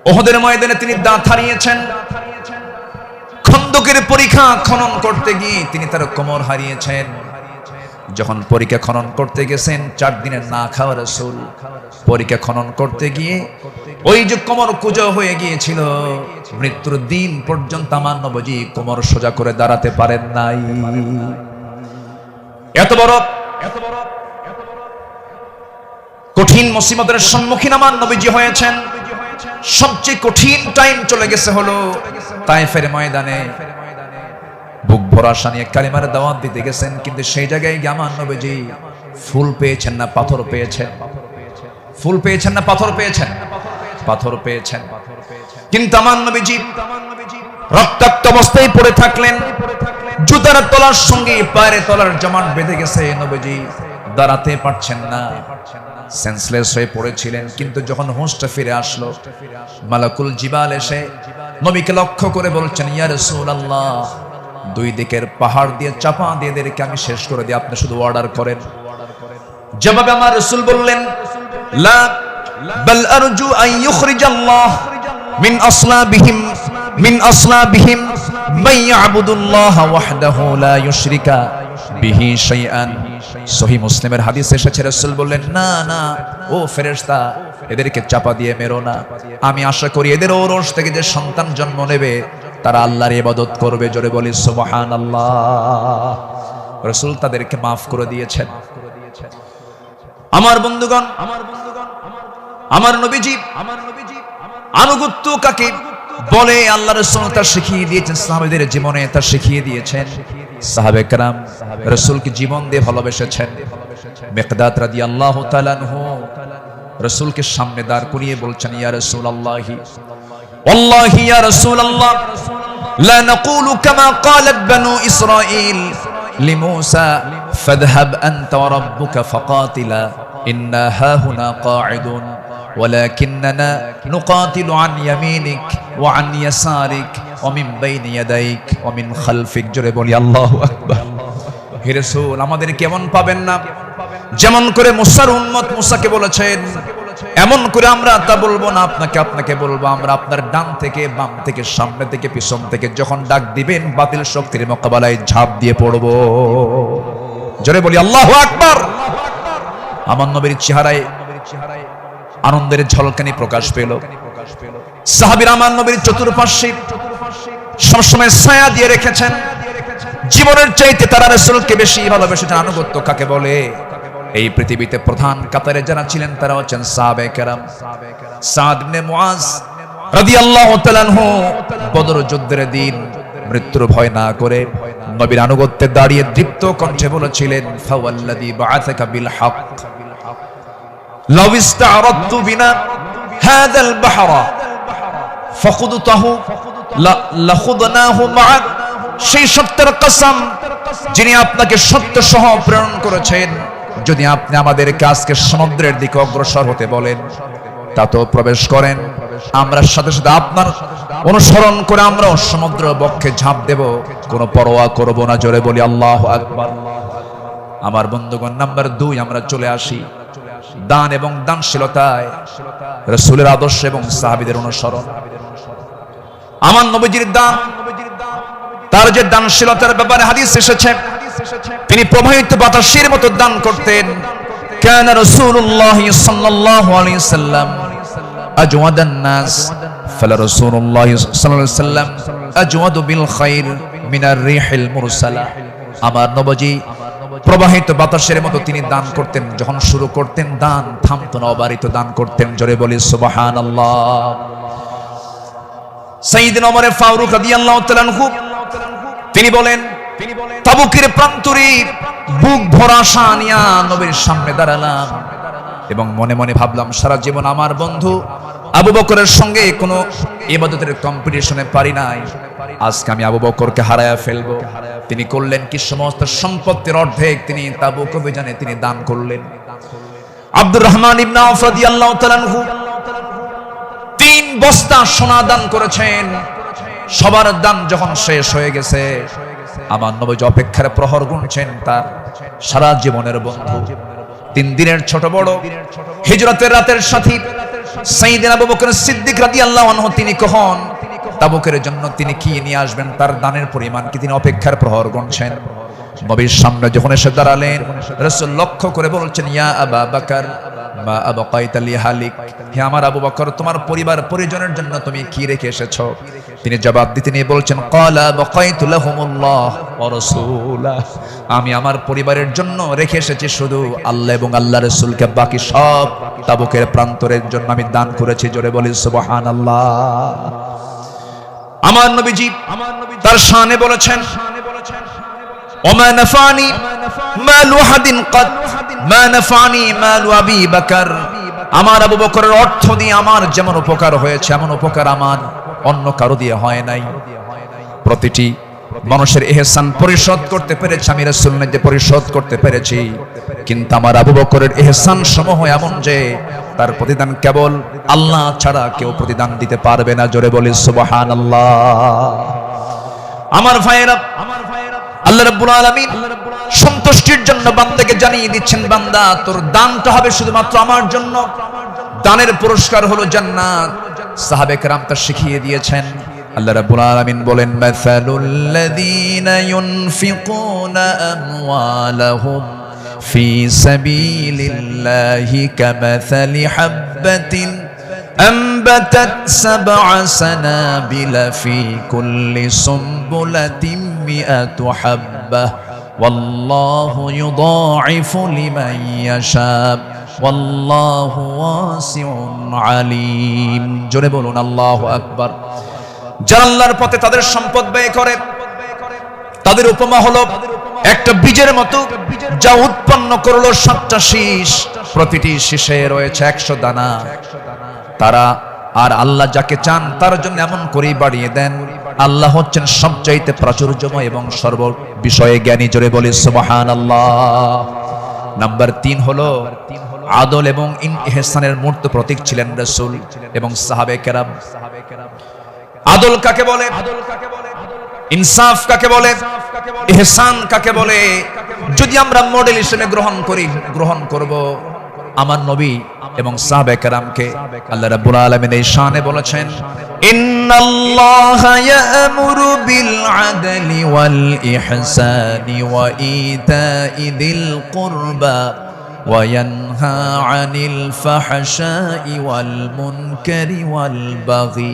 উহুদের ময়দানে তিনি দাঁত হারিয়েছেন। খন্দকের পরীক্ষা খনন করতে গিয়ে তিনি তার কোমর হারিয়েছেন। যখন পরীক্ষা খনন করতে গেছেন, 4 দিনের না খাওয়া রাসূল পরীক্ষা খনন করতে গিয়ে ওই যে কোমর কুঁজো হয়ে গিয়েছিল, মৃত্যুর দিন পর্যন্ত আমার নবীজি কোমর সোজা করে দাঁড়াতে পারেন নাই। এত বড় কঠিন মুসিবতের সম্মুখীন আমার নবীজি হয়েছেন। সবচেয়ে কঠিন টাইম চলে গেছে হলো তায়েফের ময়দানে। বুক ভরা আশা নিয়ে কালিমার দাওয়াত দিতে গেছেন, কিন্তু সেই জায়গায় গিয়ে আমার নবীজি ফুল পেয়েছেন না পাথর পেয়েছেন? ফুল পেয়েছেন না পাথর পেয়েছেন? পাথর পেয়েছেন। কিন্তু আমার নবীজি রক্তাক্ত অবস্থায় পড়ে থাকলেন। জুতার তলার সঙ্গে পায়ের তলার জমাট বেঁধে গেছে। নবীজি দাঁড়াতে পারছেন না, সেন্সলেস হয়ে পড়েছিলেন। কিন্তু যখন হুঁশটা ফিরে আসলো, মালাকুল জিবাল এসে নবীকে লক্ষ্য করে বলছেন, ইয়া রাসূলুল্লাহ, দুই দিকের পাহাড় দিয়ে চাপা দিয়ে এদেরকে আমি শেষ করে দিই, আপনি শুধু অর্ডার করেন। জবাবে আমার রাসূল বললেন, লা বাল আরজু আন ইখরিজাল্লাহ মিন আসলাবিহিম মিন আসলাবিহিম মান ইয়াবুদুল্লাহা ওয়াহদাহু লা ইউশরিকা বিহি শাইআন। সহিহ মুসলিমের হাদিসে এসেছে, রাসূল বললেন, না না ও ফেরেশতা, এদেরকে চাপা দিয়ে মেরো না। আমি আশা করি এদের ঔরস থেকে যে সন্তান জন্ম নেবে তারা আল্লাহর ইবাদত করবে। জোরে বলি সুবহানাল্লাহ। রাসূল তাদেরকে maaf করে দিয়েছেন। আমার বন্ধুগণ, আমার নবীজি আনুগত্য কাকে বলে আল্লাহ রাসূল তা শিখিয়ে দিয়েছেন, সাহাবীদের জীবনে তা শিখিয়ে দিয়েছেন। সাহাবে কেরাম রাসূলকে জীবন দিয়ে ভালোবেসেছেন। মিকদাদ রাদিয়াল্লাহু তাআলা আনহু রাসূলকে সামনে দাঁড় করিয়ে বলছেন, ইয়া রাসূলুল্লাহি ওয়াল্লাহি ইয়া রাসূলুল্লাহ লা নাকুলু কামা ক্বালাত বানু ইসরাঈল লিমূসা ফাযহাব আনতা ওয়া রাব্বুকা ফাকাতিলা ইন্না হাহুনা কাঈদুন ওয়ালাকিন্নানা নুকাতিলু আন ইয়ামিনিক ওয়া আন ইয়াসারিক ওয়া মিন বাইনি ইয়াদাইক ওয়া মিন খালফিক। জোরে বলি আল্লাহু আকবার। হে রাসূল, আমাদের কেমন পাবেন না, যেমন করে মুসার উম্মত মুসাকে বলেছেন এমন করে আমরা তা বলবো না, আপনাকে বলবো। আমরা আপনার ডান থেকে বাম থেকে সামনে থেকে পিছন থেকে যখন ডাক দিবেন বাতিল শক্তির মোকাবেলায় ঝাঁপ দিয়ে পড়বো। জোরে বলি আল্লাহু আকবার। আমার নবীর চেহারায় আনন্দের ঝলকানি প্রকাশ পেল। সাহাবীরা আমার নবীর চতুর্পার্শ্বে সবসময় ছায়া দিয়ে রেখেছেন। জীবনের চাইতে তারা রাসূলকে বেশি ভালোবেসেছেন। আনুগত্য কাকে বলে? এই পৃথিবীতে প্রধান কাতারে যারা ছিলেন তারা হচ্ছেন সাহাবে কেরাম। সাদ ইবনে মুআজ রাদিয়াল্লাহু তাআলা আনহু বদর যুদ্ধের দিন মৃত্যুর ভয় না করে নবীর আনুগত্যে দাঁড়িয়ে দীপ্ত কণ্ঠে বলেছিলেন, ফাওয়াল্লাযী বাআসাকা বিল হক লাউ ইসতা'রাদতু বিনা হাযাল বাহরা ফাখুদতাহু লাখুদনাহু মা'আক। সেই সত্যের কসম যিনি আপনাকে সত্য সহ প্রেরণ করেছেন, যদি আপনি আমাদেরকে আজকে সমুদ্রের দিকে অগ্রসর হতে বলেন তাতেও প্রবেশ করেন, আমরা সাথে সাথে আপনার অনুসরণ করে আমরাও সমুদ্র বক্ষে ঝাঁপ দেব, কোনো পরোয়া করব না। জোরে বলি আল্লাহু আকবার। আমার বন্ধুগণ, নাম্বার 2 আমরা চলে আসি দান এবং দানশীলতায় রাসূলের আদর্শ এবং সাহাবীদের অনুসরণ। আমার নবীজির দান, তার যে দানশীলতার ব্যাপারে হাদিস এসেছে, তিনি প্রবাহিত বাতাসের মতো দান করতেন। কানা রাসূলুল্লাহ সাল্লাল্লাহু আলাইহি সাল্লাম আজওয়াদান নাস ফালা রাসূলুল্লাহ সাল্লাল্লাহু আলাইহি সাল্লাম আজওয়াদু বিল খাইর মিনার রিহিল মুরসালা। আমার নবীজি প্রবাহিত বাতাসের মতো তিনি দান করতেন। যখন শুরু করতেন দান থামতো না, অবারিত দান করতেন। জোরে বলি সুবহানাল্লাহ। সাইয়েদনা ওমর ফারুক রাদিয়াল্লাহু তাআলা আনহু তিনি বলেন, তাবুকের প্রান্তরে বুক ভরা আশা নিয়ে নবীর সামনে দাঁড়ালাম এবং মনে মনে ভাবলাম, সারা জীবন আমার বন্ধু আবু বকরের সঙ্গে কোনো ইবাদতের কম্পিটিশনে পারি নাই, আজকে আমি আবু বকরকে হারায়া ফেলবো। তিনি করলেন কি, সমস্ত সম্পত্তির অর্ধেক তিনি তাবুক অভিযানে তিনি দান করলেন। আব্দুর রহমান ইবনে আওফ রাদিয়াল্লাহু তাআলা আনহু 3 বস্তা সোনা দান করেছেন। সবার দান যখন শেষ হয়ে গেছে, আমার নবী অপেক্ষার প্রহর গুনছেন তার সারা জীবনের বন্ধু, 3 দিনের ছোট বড় হিজরতের রাতের সাথী সাইয়েদনা আবু বকর সিদ্দিক রাদিয়াল্লাহু আনহু তিনি কখন তাবুকের জন্য তিনি কি নিয়ে আসবেন, তার দানের পরিমাণ কি, তিনি অপেক্ষার প্রহর গুনছেন। নবীর সামনে যখন এসে দাঁড়ালেন, রাসূল লক্ষ্য করে বলছেন, ইয়া আবা বকর মা আবকাইতা লি হালিক। হে আমার আবু বকর, তোমার পরিবার পরিজনের জন্য তুমি কি রেখে এসেছো? তিনি জবাব দিতে নিয়ে বলছেন, ক্বালা বাকাইতু লাহুমুল্লাহ ওয়া রাসূলা। আমি আমার পরিবারের জন্য রেখে এসেছি শুধু আল্লাহ এবং আল্লাহর রাসূলকে, বাকি সব তাবুকের প্রান্তরের জন্য আমি দান করেছি। জোরে বলি সুবহানাল্লাহ। আমার নবীজি তার শানে বলেছেন, ওমা নাফানি মালু হাদিন কাদ মা নাফানি মালু আবি বকর। আমার আবু বকরের অর্থ দিয়ে আমার যেমন উপকার হয়েছে এমন উপকার আমার অন্য কারো দিয়ে হয় নাই। প্রতিটি মানুষের ইহসান পরিশোধ করতে পেরেছি আমি, রাসূল যে পরিশোধ করতে পেরেছি, কিন্তু আমার আবু বকরের ইহসান সমূহ এমন যে তার প্রতিদান কেবল আল্লাহ ছাড়া কেউ প্রতিদান দিতে পারবে না। জোরে বলি সুবহানাল্লাহ। আমার ভাইয়েরা, আল্লাহ রাব্বুল আলামিন সন্তুষ্টির জন্য বান্দাকে জানিয়ে দিচ্ছেন, বান্দা তোর দানটা হবে শুধুমাত্র আমার জন্য, 「 দানের পুরস্কার হলো জান্নাত। সাহাবে কেরাম তা শিখিয়ে দিয়েছেন। 「 সাহাবে কেরাম তা শিখিয়ে দিয়েছেন। আল্লাহ রাব্বুল আলামিন বলেন মাসালুল লাযীনা ইউনফিকুনা আমওয়ালাহুম ফি সাবিলিল্লাহি কামাসালি হাববাতিন أنبتت 7 سنابل في كل سنبلة 100 حبة والله يضاعف لمن يشاء والله واسع عليم জোরে বলুন আল্লাহু আকবার। যারা আল্লাহর পথে তাদের সম্পদ ব্যয় করে তাদের উপমা হলো একটা বীজের মতো যা উৎপন্ন করলো 7টা শীষ, প্রতিটি শীষে রয়েছে 100 দানা। তারা আর আল্লাহ যাকে চান তার জন্য এমন করেই বাড়িয়ে দেন। আল্লাহ হচ্ছেন সবচাইতে প্রাচুর্যময় এবং সর্ব বিষয়ে জ্ঞানী। জোরে বলি সুবহানাল্লাহ। নাম্বার 3 হলো আদল এবং ইহসানের মূর্ত প্রতীক ছিলেন রাসূল এবং সাহাবে কেরাম। আদল কাকে বলে, ইনসাফ কাকে বলে, ইহসান কাকে বলে, যদি আমরা মডেল হিসেবে গ্রহণ করব আমার নবী এবং সাহাবে কেরামকে। আল্লাহ রাব্বুল আলামিন এই শানে বলেছেন ইন্নাল্লাহা ইয়া'মুরু বিল আদলি ওয়াল ইহসানি ওয়া ইতা'i যিল কুরবা ওয়া ইয়ানহা আনিল ফাহশাই ওয়াল মুনকারি ওয়াল বাগি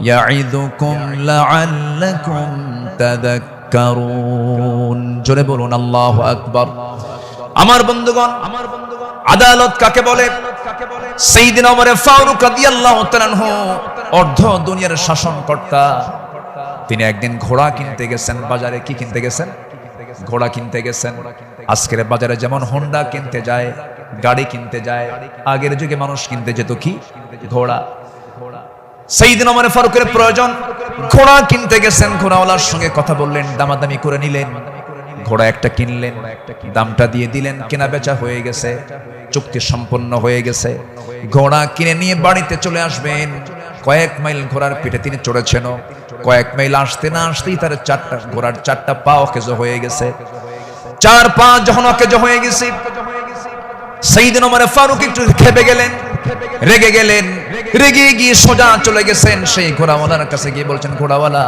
ইয়া'iদুকুম লা'আল্লাকুম তাযাক্কারুন। জোরে বলুন আল্লাহু আকবার। আমার বন্ধুগণ, আদালত কাকে বলে? সাইয়েদনা ওমর ফারুক রাদিয়াল্লাহু তাআলা আনহু অর্ধ দুনিয়ার শাসনকর্তা। তিনি একদিন ঘোড়া কিনতে গেছেন বাজারে। কি কিনতে গেছেন? ঘোড়া কিনতে গেছেন। আজকের বাজারে যেমন হোন্ডা কিনতে যায়, গাড়ি কিনতে যায়, আগের যুগে মানুষ কিনতে যেত কি? ঘোড়া। সাইয়েদনা ওমর ফারুকের প্রয়োজন, ঘোড়া কিনতে গেছেন। ঘোড়াওয়ালার সঙ্গে কথা বললেন, দামাদামি করে নিলেন। ঘোড়া একটা কিনলেন, দামটা দিয়ে দিলেন, কেনা বেচা হয়ে গেছে, চুক্তি সম্পন্ন হয়ে গেছে। ঘোড়া কিনে নিয়ে বাড়িতে চলে আসবেন। কয়েক মাইল ঘোড়ার পিঠে তিনি চড়েছেন। কয়েক মাইল আসতে না আসতেই তার ঘোড়ার 4টা পা অকেজো হয়ে গেছে। 4 পা যখন অকেজো হয়ে গেছে, সাইয়েদনা ওমর ফারুক একটু খেপে গেলেন, রেগে গেলেন। রেগে গিয়ে সোজা চলে গেছেন সেই ঘোড়াওয়ালার কাছে গিয়ে বলছেন, ঘোড়াওয়ালা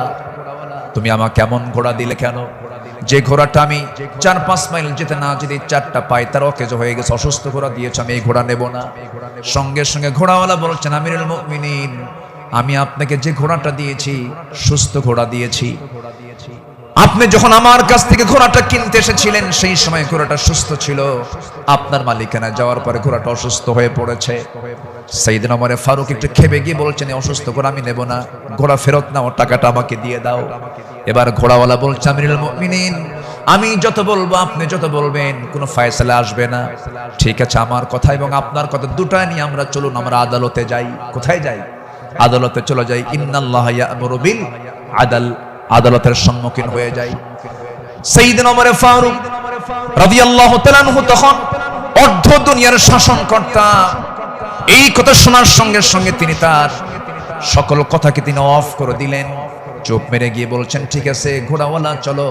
তুমি আমাকে এমন ঘোড়া দিলে কেন? যে ঘোড়াটা আমি 4-5 মাইল যেতে না যেতে 4টা পাই তার অকেজো হয়ে গেছে, অসুস্থ ঘোড়া দিয়েছে, আমি এই ঘোড়া নেব না। সঙ্গে সঙ্গে ঘোড়াওয়ালা বলছেন, আমিরুল মুমিনিন আমি আপনাকে যে ঘোড়াটা দিয়েছি সুস্থ ঘোড়া দিয়েছি। আপনি যখন আমার কাছ থেকে ঘোড়াটা কিনতে এসেছিলেন সেই সময় ঘোড়াটা সুস্থ ছিল। আপনার মালিকানা যাওয়ার পরে ঘোড়াটা অসুস্থ হয়ে পড়েছে। সাইয়েদনা ওমর ফারুক একটু খেপে গিয়ে বলছেন, অসুস্থ ঘোড়া আমি নেব না, ঘোড়া ফেরত নাও, টাকাটা আমাকে দিয়ে দাও। এবার ঘোড়াওয়ালা বলছে, আমিরুল মুমিনিন আমি যত বলবো আপনি যত বলবেন কোনো ফায়সালা আসবে না। ঠিক আছে, আমার কথা এবং আপনার কথা দুটা নিয়ে আমরা চলুন, আমরা আদালতে যাই। কোথায় যাই? আদালতে চলে যাই। ইন্নাল্লাহা ইয়া'মুরু বিল আদল, আদালতের সম্মুখীন হয়ে যাই। সাইয়েদনা ওমর ফারুক রাদিয়াল্লাহু তাআলা আনহু তখন অর্ধ দুনিয়ার শাসনকর্তা। এই কথা শোনার সঙ্গে সঙ্গে তিনি তার সকল কথাকে তিনি অফ করে দিলেন। চুপ মেরে গিয়ে বলছেন, ঠিক আছে ঘোড়াওয়ালা চলো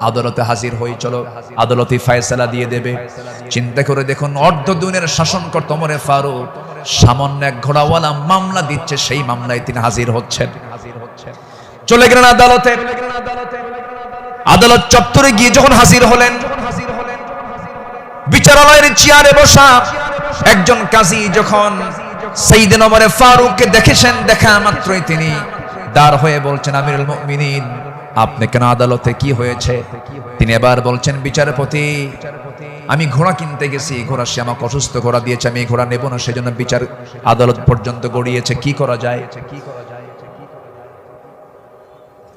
আদালতে হাজির হই, চলো আদালতে ফয়সালা দিয়ে দেবে। চিন্তা করে দেখুন, অর্ধ দুনিয়ার শাসনকর্তা ওমর ফারুক সামান্য এক ঘোড়াওয়ালা মামলা দিচ্ছে, সেই মামলায় তিনি হাজির হচ্ছেন। চলে গেলেন আদালতে। আদালত চত্বরে গিয়ে যখন হাজির হলেন, বিচারালয়ের চেয়ারে বসা একজন কাজী যখন সাইয়েদনা ওমর ফারুককে দেখেছেন, দেখা মাত্রই তিনি দাঁড় হয়ে বলছেন, আমিরুল মুমিনিন আপনি কেন আদালতে, কি হয়েছে? তিনি এবার বলছেন, বিচারপতি আমি ঘোড়া কিনতে গেছি, ঘোড়া সে আমাকে অসুস্থ ঘোড়া দিয়েছে, আমি এই ঘোড়া নেব না, সেজন্য বিচার আদালত পর্যন্ত গড়িয়েছে, কি করা যায়?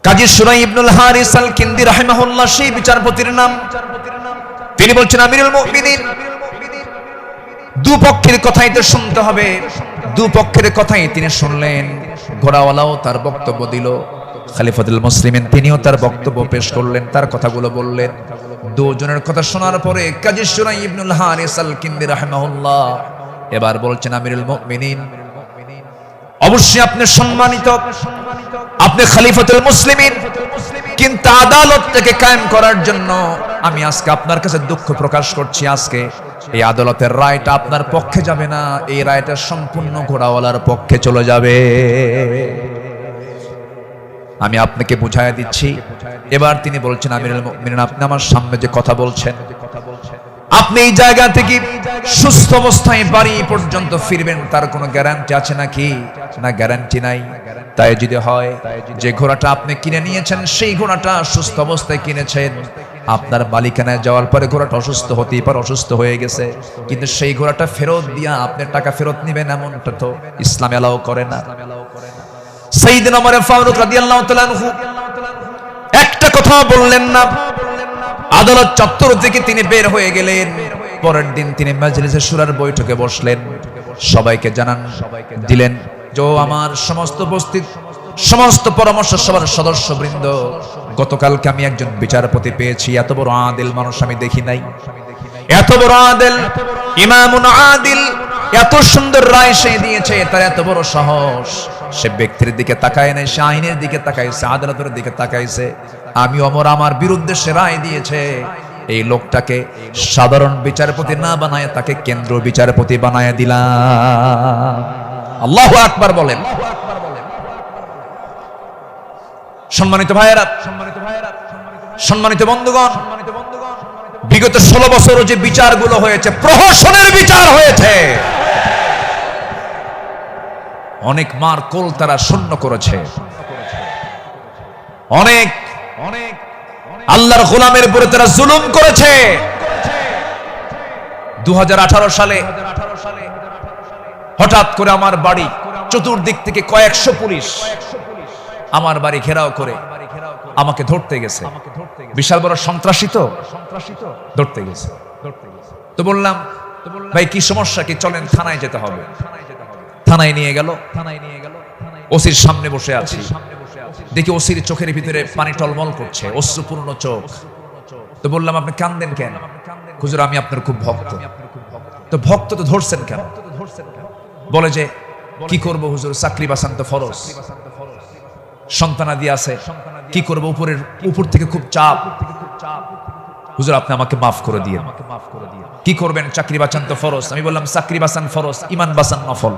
কাজী সুরাই ইবনুল হারিস আল কিন্দি রাহিমাহুল্লাহ সেই বিচারপতির নাম। তিনি বলছেন, আমিরুল মুমিনিন দুপক্ষের কথাই তো শুনতে হবে। দুপক্ষের কথাই তিনি শুনলেন। ঘোড়াওয়ালাও তার বক্তব্য দিল, খলিফাতুল মুসলিমিন তিনিও তার বক্তব্য পেশ করলেন, তার কথাগুলো বললেন। দুজনের কথা শোনার পরে কাজী সুরাই ইবনুল হারিস আল কিন্দি রাহিমাহুল্লাহ এবার বলছেন, আমিরুল মুমিনিন অবশ্যই আপনি সম্মানিত, আপনি খলিফাতুল মুসলিমিন, কিন্তু আদালতটাকে কায়েম করার জন্য আমি আজকে আপনার কাছে দুঃখ প্রকাশ করছি। আজকে এই আদালতের রায়টা আপনার পক্ষে যাবে না, এই রায়টা সম্পূর্ণ ঘোড়াওয়ালার পক্ষে চলে যাবে। আমি আপনাকে বুঝাইয়া দিচ্ছি। এবার তিনি বলছেন, আমিরুল মুমিনিন, আপনি আমার সামনে যে কথা বলছেন, আপনি এই জায়গা থেকে সুস্থ অবস্থায় বাড়ি পর্যন্ত ফিরবেন, তার কোনো গ্যারান্টি আছে নাকি? না, গ্যারান্টি নাই। তাই যদি হয় যে ঘোড়াটা আপনি কিনে নিয়েছেন, সেই ঘোড়াটা সুস্থ অবস্থায় কিনেছেন, আপনার মালিকানায় যাওয়ার পরে ঘোড়াটা অসুস্থ হতেই পারে, অসুস্থ হয়ে গেছে, কিন্তু সেই ঘোড়াটা ফেরত দিয়া আপনার টাকা ফেরত নেবেন, এমনটা তো ইসলাম এলাও করে না। সাইয়েদনা ওমর ফারুক রাদিয়াল্লাহু তাআলা আনহু একটা কথা বললেন না। আদালত চত্বর থেকে তিনি বের হয়ে গেলেন। পরের দিন তিনি মাজলিসে শুরার বৈঠকে বসলেন, সবাইকে জানান দিলেন যে আমার সমস্ত উপস্থিত সমস্ত পরামর্শ সভার সদস্যবৃন্দ, গতকালকে আমি একজন বিচারপতি পেয়েছি, এত বড় আদিল মানুষ আমি দেখি নাই। এত বড় আদিল, ইমামুন আদিল, এত সুন্দর রায় সে দিয়েছে, তার এত বড় সাহস। সে ব্যক্তির দিকে তাকায় নাই, সে আইনের দিকে তাকাইছে, আদালতের দিকে তাকাইছে। আমি ওমর আমার বিরুদ্ধে সে রায় দিয়েছে, এই লোকটাকে সাধারণ বিচারপতি না বানায় তাকে কেন্দ্র বিচারপতি বানায় দিলাম। আল্লাহু আকবার বলেন। সম্মানিত ভাইয়েরা, সম্মানিত বন্ধুগণ, বিগত 16 বছর যে বিচারগুলো হয়েছে, প্রহসনের বিচার হয়েছে, অনেক মার কোল তারা শূন্য করেছে, অনেক আল্লাহর গোলামের উপরে তারা জুলুম করেছে। 2018 সালে হঠাৎ করে আমার বাড়ি চতুর্দিক থেকে কয়েকশো পুলিশ আমার বাড়ি ঘেরাও করে আমাকে ধরতে গেছে। বিশাল বড় সন্ত্রাসী তো, ধরতে গেছে। তো বললাম, ভাই কি সমস্যা কি, চলেন থানায় যেতে হবে। থানায় নিয়ে গেল। ওসির সামনে বসে আছি, দেখি ওসির চোখের ভিতরে পানি টলমল করছে, অশ্রুপূর্ণ চোখ। তো বললাম, আপনি কাঁদেন কেন? হুজুর, আমি আপনার খুব ভক্ত। তো ভক্ত তো ধরছেন কেন? বলে যে কি করব হুজুর, চাকরি বাঁচান তো ফরজ, সন্তানাদি আছে, কি করব, উপর থেকে খুব চাপ। হুজুর, আপনি আমাকে মাফ করে দিয়ে, কি করবেন, চাকরি বাঁচান তো ফরজ। আমি বললাম, চাকরি বাঁচান ফরজ, ইমান বাঁচান নফল।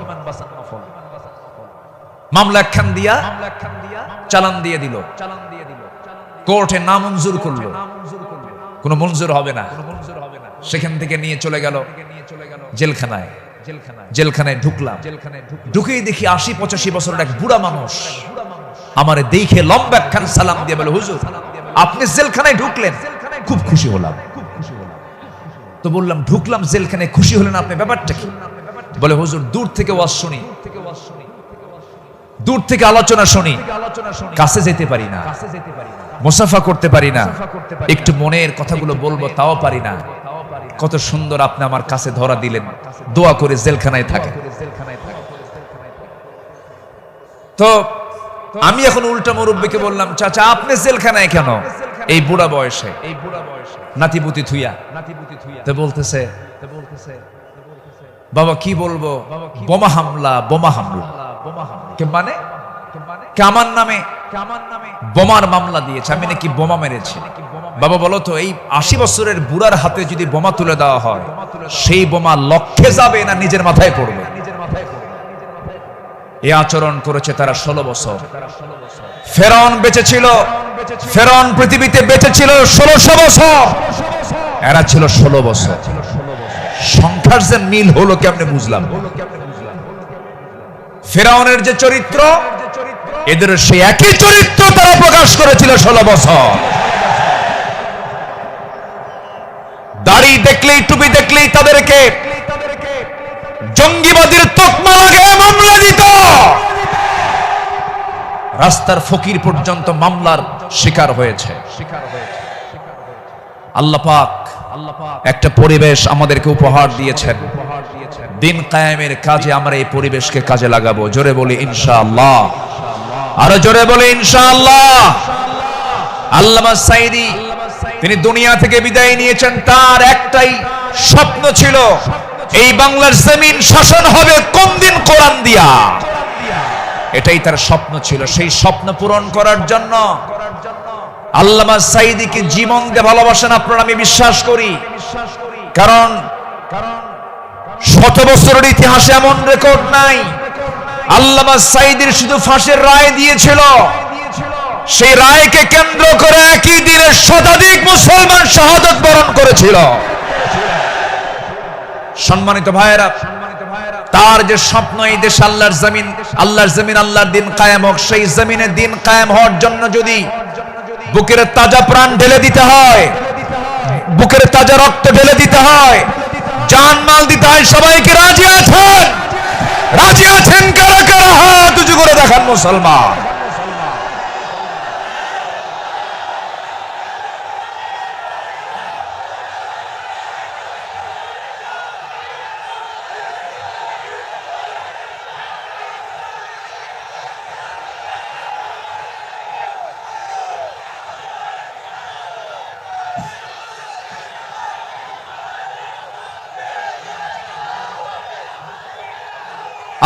মামলা একখান দিয়া চালান দিয়ে দিল, কোর্টে নামঞ্জুর করলো, কোনো মঞ্জুর হবে না। সেখান থেকে নিয়ে চলে গেল জেলখানায়। জেলখানায় ঢুকলাম, ঢুকেই দেখি 80-85 বছরের এক বুড়া মানুষ আমারে দেখে লম্বা একখান সালাম দিয়ে বলে, হুজুর আপনি জেলখানায় ঢুকলেন, খুব খুশি হলাম। তো বললাম, ঢুকলাম জেলখানায়, খুশি হলেন আপনি, ব্যাপারটা কি? বলে, হুজুর দূর থেকে ওয়াজ শুনি, দূর থেকে আলোচনা শুনি, কাছে যেতে পারি না, মুসাফা করতে পারি না, একটু মনের কথাগুলো বলবো তাও পারি না। কত সুন্দর আপনি আমার কাছে ধরা দিলেন, দোয়া করে জেলখানায় থাকে। তো আমি এখন উল্টা মুরব্বিকে বললাম, চাচা আপনি জেলখানায় কেন এই বুড়া বয়সে, নাতিপুতি থুইয়া? তো বলতেছে, বাবা কি বলবো, বোমা হামলা, বোমা হামলা। মানে আমার নামে বোমার মামলা দিয়েছে, আমি নাকি বোমা মেরেছি। বাবা বলো তো, এই 80 বছরের বুড়ার হাতে যদি বোমা তুলে দেওয়া হয়, সেই বোমা লক্ষ্যে যাবে না নিজের মাথায় পড়বে? এই আচরণ করেছে তারা 16 বছর। ফেরাউন বেঁচে ছিল, ফেরাউন পৃথিবীতে বেঁচে ছিল 1600 বছর, এরা ছিল 16 বছর। সংখ্যার যে মিল হলো কেমনে বুঝলাম? ফেরাউনের যে চরিত্র, এদের সেই একই চরিত্র তারা প্রকাশ করেছিল 16 বছর। দাড়ি দেখলেই, টুপি দেখলেই তাদেরকে জঙ্গিবাদীর তকমা লাগিয়ে মামলা দিত। রাস্তার ফকির পর্যন্ত মামলার শিকার হয়েছে। আল্লাহ পাক একটা পরিবেশ আমাদেরকে উপহার দিয়েছেন, দিন কায়েমের কাজে আমরা এই পরিবেশকে কাজে লাগাবো। জোরে বলি ইনশাআল্লাহ, আরো জোরে বলি ইনশাআল্লাহ। আল্লামা সাঈদী তিনি দুনিয়া থেকে বিদায় নিয়েছেন, তার একটাই স্বপ্ন ছিল, এই বাংলার জমিন শাসন হবে কোন দিন? কোরআন দিয়া। এটাই তার স্বপ্ন ছিল। সেই স্বপ্ন পূরণ করার জন্য আল্লামা সাঈদীকে জীবন দিয়ে ভালোবাসেন আপনারা, আমি বিশ্বাস করি। কারণ 100 বছরের ইতিহাসে এমন রেকর্ড নাই। আল্লামা সাঈদীর শুধু ফাঁসির রায় দিয়েছিল, সেই রায়কে কেন্দ্র করে একই দিনে শতাধিক মুসলমান শাহাদাত বরণ করেছিল। সম্মানিত ভাইয়েরা, তার যে স্বপ্ন এই দেশ আল্লাহর জমিন, আল্লাহর দিন কায়েম হোক, সেই জমিনে দিন কায়েম হওয়ার জন্য যদি বুকের তাজা প্রাণ ঢেলে দিতে হয়, বুকের তাজা রক্ত ঢেলে দিতে হয়, জানমাল দিতে হয়, সবাইকে রাজি আছেন? রাজি আছেন কারা কারা? হাত উঁচু করে দেখান মুসলমান।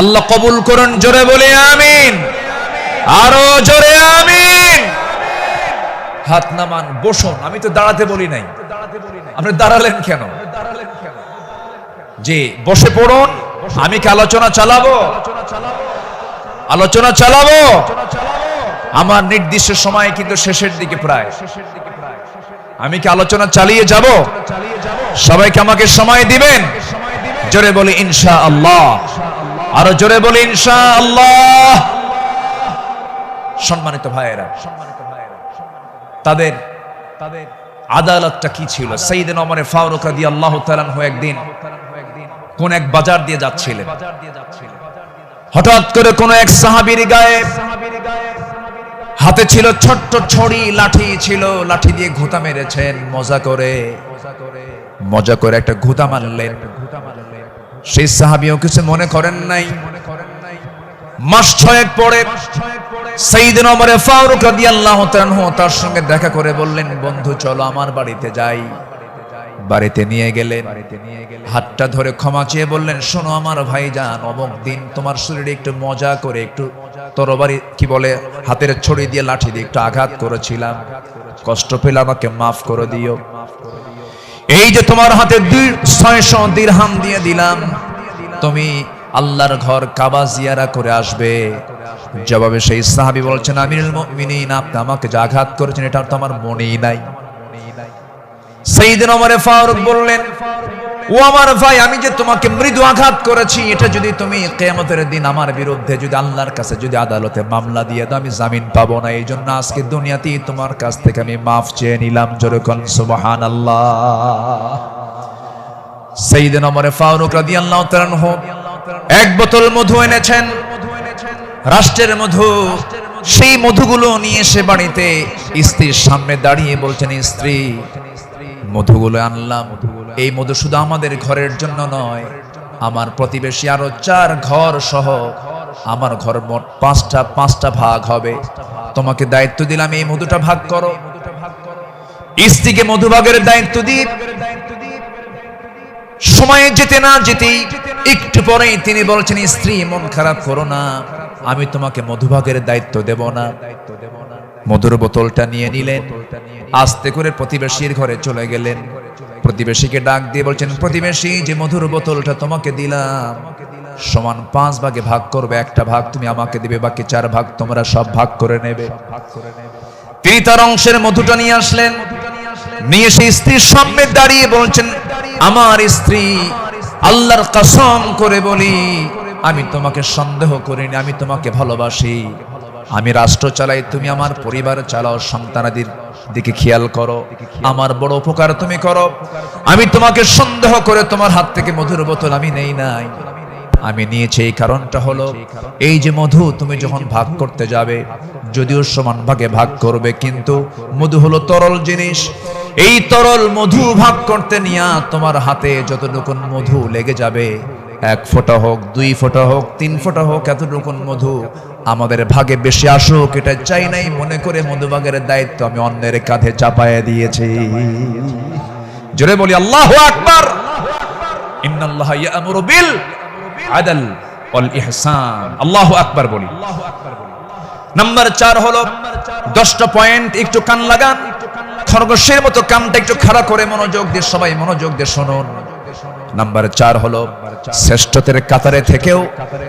আল্লাহ কবুল করুন, জোরে বলি আমিন, আরো জোরে আমিন। হাত নামান, বসুন। আমি তো দাঁড়াতে বলি নাই, আপনি দাঁড়ালেন কেন? জি, বসে পড়ুন। আমি কি আলোচনা চালাবো? আলোচনা চালাবো। আমার নির্দিষ্ট সময় কিন্তু শেষের দিকে প্রায়। আমি কি আলোচনা চালিয়ে যাব? সবাইকে আমাকে সময় দিবেন? জোরে বলি ইনশাআল্লাহ, আরো জোরে বলি ইনশাআল্লাহ। সম্মানিত ভাইয়েরা, তাদের আদালতটা কি ছিল? সাইয়েদনা ওমর ফারুক রাদিয়াল্লাহু তাআলা আনহু একদিন কোন এক বাজার দিয়ে যাচ্ছিলেন। হঠাৎ করে কোন এক সাহাবীর গায়ে হাতে ছিল ছোট্ট ছড়ি, লাঠি ছিল, লাঠি দিয়ে ঘুতা মেরেছেন। মজা করে একটা ঘুতা মারলেন। সেই সাহাবীও কিছু মনে করেন নাই। মাস 6 পরে সাইয়েদনা ওমর ফারুক রাদিয়াল্লাহু তাআলা আনহু তার সঙ্গে দেখা করে বললেন, বন্ধু চলো আমার বাড়িতে যাই। বাড়িতে নিয়ে গেলেন, হাতটা ধরে ক্ষমা চেয়ে বললেন, শোনো আমার ভাইজান, অমুক দিন তোমার শরীরে একটু মজা করে একটু তরবারি কি বলে হাতের ছড়ি দিয়ে লাঠি দিয়ে একটু আঘাত করেছিলাম, কষ্ট পেলে আমাকে মাফ করে দিও। এই যে তোমার হাতে 600 দিরহাম দিয়ে দিলাম, তুমি আল্লাহর ঘর কাবা জিয়ারা করে আসবে। জবাবে সেই সাহাবী বলছেন, আমিরুল মুমিনিন, আপনি আমাকে যে আঘাত করেছেন এটা তো আমার মনেই নাই। সাইয়েদনা ওমর ফারুক বললেন, ও আমার ভাই, আমি যে তোমাকে মৃদু আঘাত করেছি, এটা যদি তুমি কিয়ামতের দিন আমার বিরুদ্ধে যদি আল্লাহর কাছে যদি আদালতে মামলা দিয়ে দাও, আমি জামিন পাবো না। এই জন্য আজকে দুনিয়াতেই তোমার কাছ থেকে আমি মাফ চেয়ে নিলাম। জোরে কোন সুবহানাল্লাহ। সাইয়েদনা ওমর ফারুক রাদিয়াল্লাহু তাআলা আনহু এক বোতল মধু এনেছেন, রাষ্ট্রের মধু। সেই মধুগুলো নিয়ে এসে বাড়িতে স্ত্রীর সামনে দাঁড়িয়ে বলছেন, স্ত্রী, মধুগুলো আনলাম। এই মধু শুধু আমাদের ঘরের জন্য নয়, আমার প্রতিবেশী আরো 4 ঘর সহ আমার ঘর মোট 5টা ভাগ হবে। তোমাকে দায়িত্ব দিলাম, এই মধুটা ভাগ করো। স্ত্রীকে মধু ভাগের দায়িত্ব দিই। সময় যেতে না যেতেই একটু পরেই তিনি বলছেন, স্ত্রী মন খারাপ করো না, আমি তোমাকে মধুভাগের দায়িত্ব দেব না। মধুর বোতলটা নিয়ে নিলেন, আস্তে করে প্রতিবেশীর ঘরে চলে গেলেন। প্রতিবেশীকে ডাক দিয়ে বলছেন, প্রতিবেশী, যে মধুর বোতলটা তোমাকে দিলাম সমান 5 ভাগে ভাগ করবে। একটা ভাগ তুমি আমাকে দিবে, বাকি 4 ভাগ তোমরা সব ভাগ করে নেবে। তিনি তার অংশের মধুটা নিয়ে আসলেন, নিয়ে সেই স্ত্রীর সামনে দাঁড়িয়ে বলছেন, আমার স্ত্রী, আল্লাহর কসম করে বলি, আমি তোমাকে সন্দেহ করিনি, আমি তোমাকে ভালোবাসি। আমি রাষ্ট্র চালাই, তুমি আমার পরিবার চালাও, সন্তানাদির দিকে খেয়াল করো, আমার বড় উপকার তুমি করো। আমি তোমাকে সন্দেহ করে তোমার হাত থেকে মধুর বোতল আমি নেই নাই। আমি নিয়েছি এই কারণটা হলো, এই যে মধু তুমি যখন ভাগ করতে যাবে, যদিও সমান ভাগে ভাগ করবে, কিন্তু মধু হলো তরল জিনিস। এই তরল মধু ভাগ করতে নিয়ে তোমার হাতে যতটুকু মধু লেগে যাবে, 1 ফোঁটা হোক, 2 ফোঁটা হোক, 3 ফোঁটা হোক, এতটুকু মধু আমাদের ভাগে বেশি আসুক এটা চাই নাই। মনে করে মধুভাগের দায়িত্ব আমি অন্যের কাঁধে চাপায়া দিয়েছি। জোরে বলি আল্লাহু আকবার। ইন্নাল্লাহা ইয়া'মুরু বিল আদল ওয়াল ইহসান। আল্লাহু আকবার বলি। নাম্বার 4 হলো 10টা পয়েন্ট, একটু কান লাগান, খরগোশের মতো কানটা একটু খাড়া করে মনোযোগ দিয়ে, সবাই মনোযোগ দিয়ে শুনুন। নাম্বার 4 হলো শ্রেষ্ঠদের কাতারে থেকেও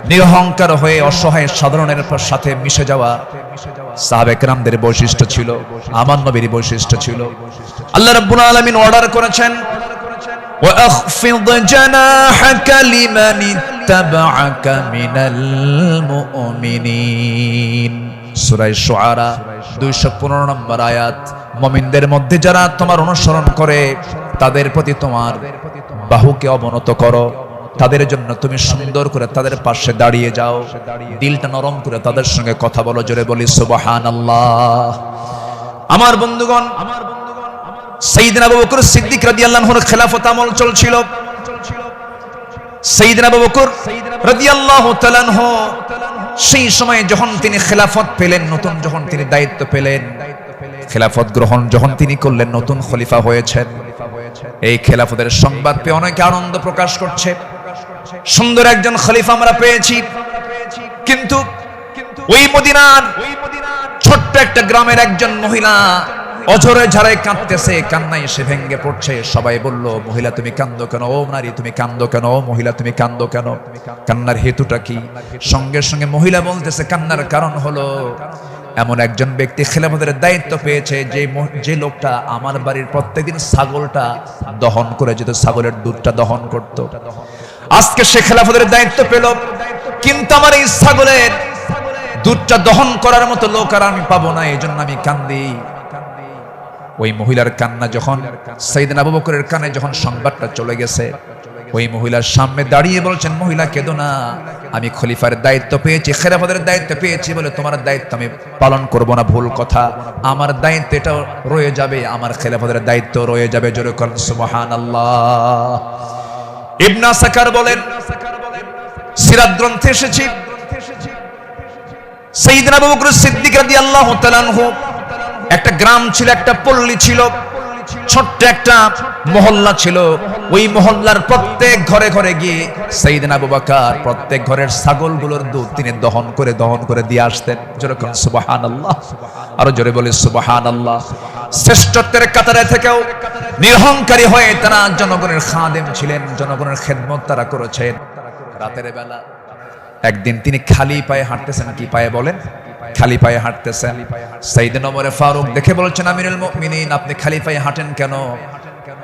নিরহংকার হয়ে অসহায় সাধারণের সাথে মিশে যাওয়া সাহাবে কেরামদের বৈশিষ্ট্য ছিল, আমার নবীর বৈশিষ্ট্য ছিল। আল্লাহ রাব্বুল আলামিন অর্ডার করেছেন وَأَخْفِضْ جَنَاحَكَ لِمَنِ اتَّبَعَكَ مِنَ الْمُؤْمِنِينَ সূরা শুআরা 215 নম্বর আয়াত। মুমিনদের মধ্যে যারা তোমার অনুসরণ করে তাদের প্রতি তোমার বাহুকে অবনত করো, তাদের জন্য তুমি সুন্দর করে তাদের পাশে দাঁড়িয়ে যাও, দিলটা নরম করে তাদের সঙ্গে কথা বলো। জোরে বলি সুবহানাল্লাহ। আমার বন্ধুগণ, সাইয়েদনা আবু বকর সিদ্দিক রাদিয়াল্লাহু আনহুর খেলাফত আমল চলছিল। সাইয়েদনা আবু বকর রাদিয়াল্লাহু তাআলা আনহু সেই সময় যখন তিনি খেলাফত পেলেন, নতুন যখন তিনি দায়িত্ব পেলেন, খেলাফত গ্রহণ যখন তিনি করলেন, নতুন খলিফা হয়েছেন, এই খেলাফতের সংবাদ পেয়ে অনেকে আনন্দ প্রকাশ করছে। সুন্দর একজন খলিফা আমরা পেয়েছি। কিন্তু ওই মদিনার ছোট্ট একটা গ্রামের একজন মহিলা অঝরে ঝাড়ে কাঁদতেছে, কান্নায় সে ভেঙে পড়ছে। সবাই বলল, মহিলা তুমি কান্দো কেন? ও নারী তুমি কান্দো কেন? ও মহিলা তুমি কান্দো কেন? কান্নার হেতুটা কি? সঙ্গে সঙ্গে মহিলা বলতেছে, কান্নার কারণ হলো এমন একজন ব্যক্তি খেলাফতের দায়িত্ব পেয়েছে যে লোকটা আমার বাড়ির প্রত্যেকদিন ছাগলটা দহন করে যেত, ছাগলের দুধটা দহন করত। আজকে সে খেলাফতের দায়িত্ব পেল, কিন্তু আমার এই ছাগলের দুধটা দহন করার মতো লোক আর আমি পাবো না, এই জন্য আমি কান্দি। ওই মহিলার কান্না যখন সাইয়েদনা আবু বকরের কানে যখন সংবাদটা চলে গেছে, ওই মহিলার সামনে দাঁড়িয়ে বলছেন, মহিলা কেঁদো না, আমি খলিফার দায়িত্ব পেয়েছি, খেলাফতের দায়িত্ব পেয়েছি বলে তোমার দায়িত্ব আমি পালন করব না, ভুল কথা। আমার দায়িত্ব এটা রয়ে যাবে, আমার খেলাফতের দায়িত্ব রয়ে যাবে। জোরে বলেন সুবহানাল্লাহ। ইবনে আসাকার বলেন, সিরাত গ্রন্থে এসেছে সাইয়েদনা আবু বকর সিদ্দিক রাদিয়াল্লাহু তাআলা আনহু একটা গ্রাম ছিল, একটা পল্লী ছিল, ছোট্ট একটা মহল্লা ছিল। ওই মহল্লার প্রত্যেক ঘরে ঘরে গিয়ে সাইয়েদনা আবু বকর প্রত্যেক ঘরের ছাগলগুলোর দুধ তিনি দহন করে দিয়ে আসতেন। জোরে বলেন সুবহানাল্লাহ। আরো জোরে বলি সুবহানাল্লাহ। শ্রেষ্ঠত্বের কাতারে থেকেও নিরহংকারী হয়ে তারা জনগণের খাদেম ছিলেন, জনগণের খেদমত তারা করেছেন। রাতের বেলা একদিন তিনি খালি পায়ে হাঁটতেছেন। কি পায়ে বলেন? খালি পায়ে হাঁটতেছেন। সাইয়েদনা ওমর ফারুক দেখে বলছেন, আমিরুল মুমিনিন, আপনি খালি পায়ে হাঁটেন কেন?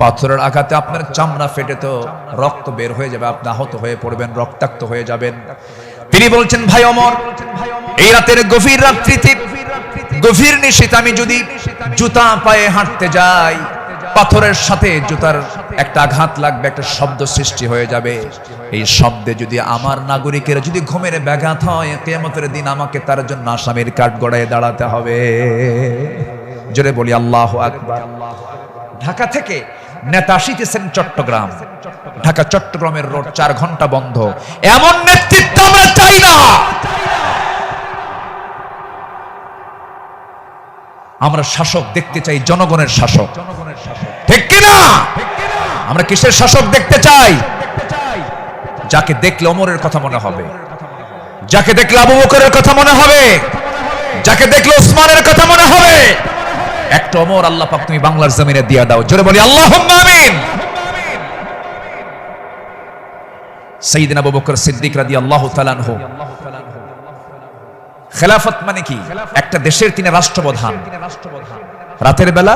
পাথরের আঘাতে আপনার চামড়া ফেটে তো রক্ত বের হয়ে যাবে, আপনি আহত হয়ে পড়বেন, রক্তাক্ত হয়ে যাবেন। তিনি বলছেন, ভাই ওমর, এই রাতের গভীর রাত্রিতে, গভীর নিশীথে আমি যদি জুতা পায়ে হাঁটতে যাই, পাথরের সাথে জুতার একটা আঘাত লাগবে, একটা শব্দ সৃষ্টি হয়ে যাবে। এই শব্দে যদি আমার নাগরিকের যদি ঘুমের ব্যাঘাত হয়, কিয়ামতের দিন আমাকে তার জন্য আসামির কাঠ গড়ায় দাঁড়াতে হবে। জোরে বলি আল্লাহু আকবার। ঢাকা থেকে নেতা আসিতেছেন চট্টগ্রাম, ঢাকা চট্টগ্রামের রোড 4 ঘন্টা বন্ধ। এমন নেতৃত্ব আমরা চাই না। আমরা শাসক দেখতে চাই, জনগণের শাসক, ঠিক কিনা? আমরা কিসের শাসক দেখতে চাই? যাকে দেখলে ওমরের কথা মনে হবে, যাকে দেখলে আবু বকরের কথা মনে হবে, যাকে দেখলে ওসমানের কথা মনে হবে। একটা ওমর আল্লাহ পাক তুমি বাংলার জমিনে দিয়া দাও। জোরে বলি আল্লাহুম্মা আমিন। সাইয়েদনা আবু বকর সিদ্দিক রাদিয়াল্লাহু তাআলা আনহু, খেলাফত মানে কি? একটা দেশের তিনি রাষ্ট্রপ্রধান। রাতের বেলা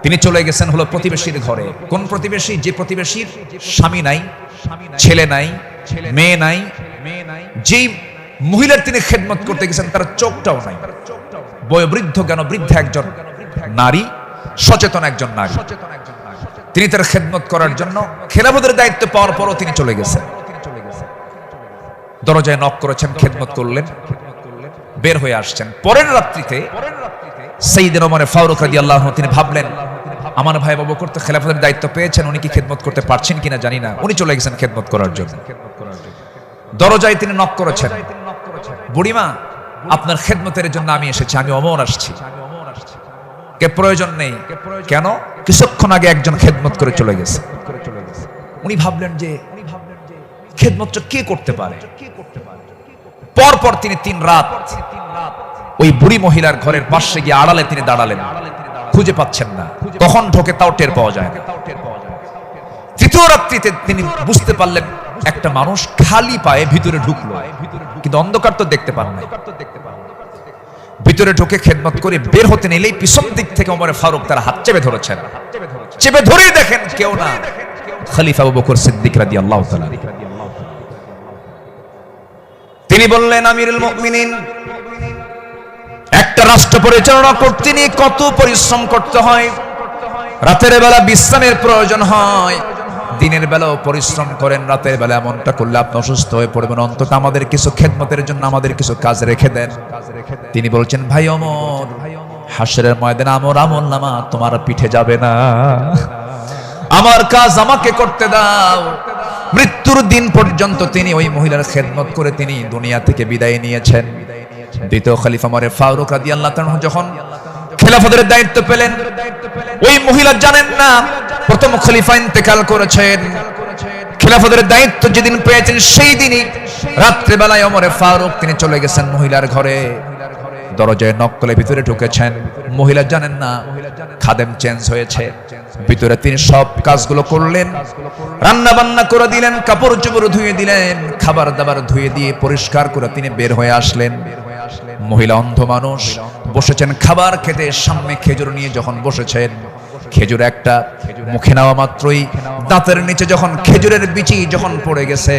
তিনি চলে গেছেন হলো প্রতিবেশীর ঘরে। কোন প্রতিবেশী? যে প্রতিবেশীর স্বামী নাই, ছেলে নাই, মেয়ে নাই। যেই মহিলার তিনি খেদমত করতে গেছেন তার চোখটাও নাই, বয়োবৃদ্ধ জ্ঞান বৃদ্ধ একজন নারী, সচেতন একজন নারী। তিনি তার খেদমত করার জন্য খেলাফতের দায়িত্ব পাওয়ার পরও তিনি চলে গেছেন। দরজায় নক করেছেন, খেদমত করলেন, বের হয়ে আসছেন। পরের রাত্রিতে সাইয়েদনা ওমর ফারুক রাদিয়াল্লাহু আনহু তিনি ভাবলেন, আমার ভাই আবু বকর তো খেলাফতের দায়িত্ব পেয়েছেন, উনি কি খেদমত করতে পারছেন কিনা জানি না। উনি চলে গেছেন খেদমত করার জন্য। দরজায় তিনি নক করেছেন, বুড়িমা, আপনার খেদমতের জন্য আমি এসেছি, আমি ওমর আসছি। কে প্রয়োজন নেই। কেন? কিছুক্ষণ আগে একজন খেদমত করে চলে গেছে। উনি ভাবলেন যে খেদমতটা কে করতে পারে। পরপর তিনি 3 রাত ওই বুড়ি মহিলার ঘরের পাশে গিয়ে আড়ালে তিনি দাঁড়ালেন, খুঁজে পাচ্ছেন না, কখন ঢোকে তাও টের পাওয়া যায় না। তৃতীয় রাত্রিতে তিনি বুঝতে পারলেন একটা মানুষ খালি পায়ে ভিতরে ঢুকলো, কিন্তু অন্ধকার তো দেখতে পান না। ভিতরে ঢুকে খেদমত করে বের হতে নিলেই পিছন দিক থেকে ওমর ফারুক তার হাত চেপে ধরেছেন। চেপে ধরেই দেখেন কেউ না, খলিফা আবু বকর সিদ্দিক রাদিয়াল্লাহু তাআলা। তিনি বললেন, আমিরুল মুমিনিন, একটা রাষ্ট্র পরিচালনা করতে নিয়ে কত পরিশ্রম করতে হয়। রাতের বেলা বিশ্রামের প্রয়োজন হয়, দিনের বেলাও পরিশ্রম করেন, রাতের বেলা এমনটা করলে আপনি অসুস্থ হয়ে পড়বেন, অন্তত আমাদের কিছু খেদমতের জন্য আমাদের কিছু কাজ রেখে দেন। তিনি বলছেন, ভাই ওমর, হাসরের ময়দানে আমার আমলনামা তোমার পিঠে যাবে না, আমার কাজ আমাকে করতে দাও। মৃত্যুর দিন পর্যন্ত তিনি ওই মহিলার খেদমত করে তিনি দুনিয়া থেকে বিদায় নিয়েছেন। দ্বিতীয় খলিফা ওমর ফারুক রাদিয়াল্লাহু তাআলা যখন খেলাফতের দায়িত্ব পেলেন, ওই মহিলা জানেন না প্রথম খলিফা ইন্তেকাল করেছেন। খেলাফতের দায়িত্ব যেদিন পেয়েছেন সেই দিনই রাত্রে বেলায় ওমর ফারুক তিনি চলে গেছেন মহিলার ঘরে, দরজায় নক করে ভিতরে ঢুকেছেন। মহিলা জানেন না খাদেম চেঞ্জ হয়েছে। ভিতরে তিনি সব কাজগুলো করলেন, রান্না বান্না করে দিলেন, কাপড় চোপড় ধুয়ে দিলেন, খাবার দাবার ধুয়ে দিয়ে পরিষ্কার করে তিনি বের হয়ে আসলেন। মহিলা অন্ধ মানুষ, বসেছেন খাবার খেতে, সামনে খেজুর নিয়ে যখন বসেছেন, খেজুর একটা মুখে নেওয়া মাত্রই দাঁতের নিচে যখন খেজুরের বিচি যখন পড়ে গেছে,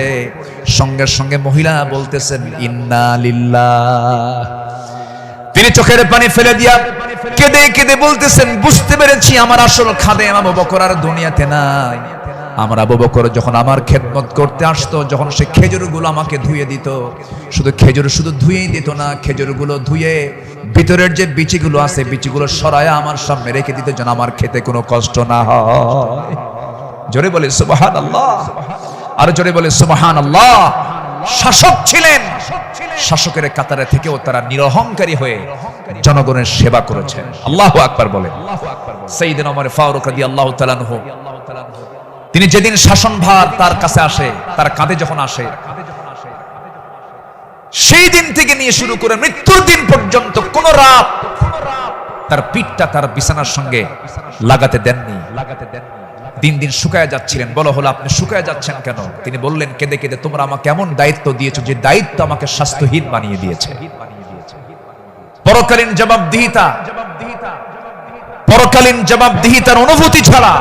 সঙ্গে সঙ্গে মহিলা বলতেছেন, ইন্না লিল্লাহ। তিনি চোখের পানি ফেলে দিয়া কেঁদে কেঁদে বলতেছেন, বুঝতে পেরেছি আমার আসল খাদেম আবু বকর আর দুনিয়াতে নাই। আমার আবু বকর যখন আমার খেদমত করতে আসতো, যখন সে খেজুরগুলো আমাকে ধুয়ে দিত, শুধু খেজুর শুধু ধুয়েই দিত না, খেজুরগুলো ধুয়ে ভিতরের যে বিচিগুলো আছে বিচিগুলো সরায়া আমার সামনে রেখে দিত, যেন আমার খেতে কোনো কষ্ট না হয়। জোরে বলে সুবহানাল্লাহ, আর জোরে বলে সুবহানাল্লাহ। শাসক ছিলেন, শাসকের কাতারে থেকেও তারা নিরহংকারী হয়ে জনগণের সেবা করেছেন। আল্লাহু আকবার বলেন। সাইয়েদনা ওমর ফারুক রাদিয়াল্লাহু তাআলা আনহু, তিনি যেদিন শাসনভার তার কাছে আসে, তার কাঁধে যখন আসে, সেই দিন থেকে নিয়ে শুরু করে মৃত্যুর দিন পর্যন্ত কোন রাত তার পিঠটা তার বিছানার সঙ্গে লাগাতে দেননি। দিন দিন শুকায় যাচ্ছিলেন। বলা হলো, আপনি শুকায় যাচ্ছেন কেন? তিনি বললেন কেঁদে কেঁদে, তোমরা আমাকে এমন দায়িত্ব দিয়েছো যে দায়িত্ব আমাকে স্বাস্থ্যহীন বানিয়ে দিয়েছে। পরকালীন জবাবদিহিতা, পরকালীন জবাবদিহিতার অনুভূতি ছাড়া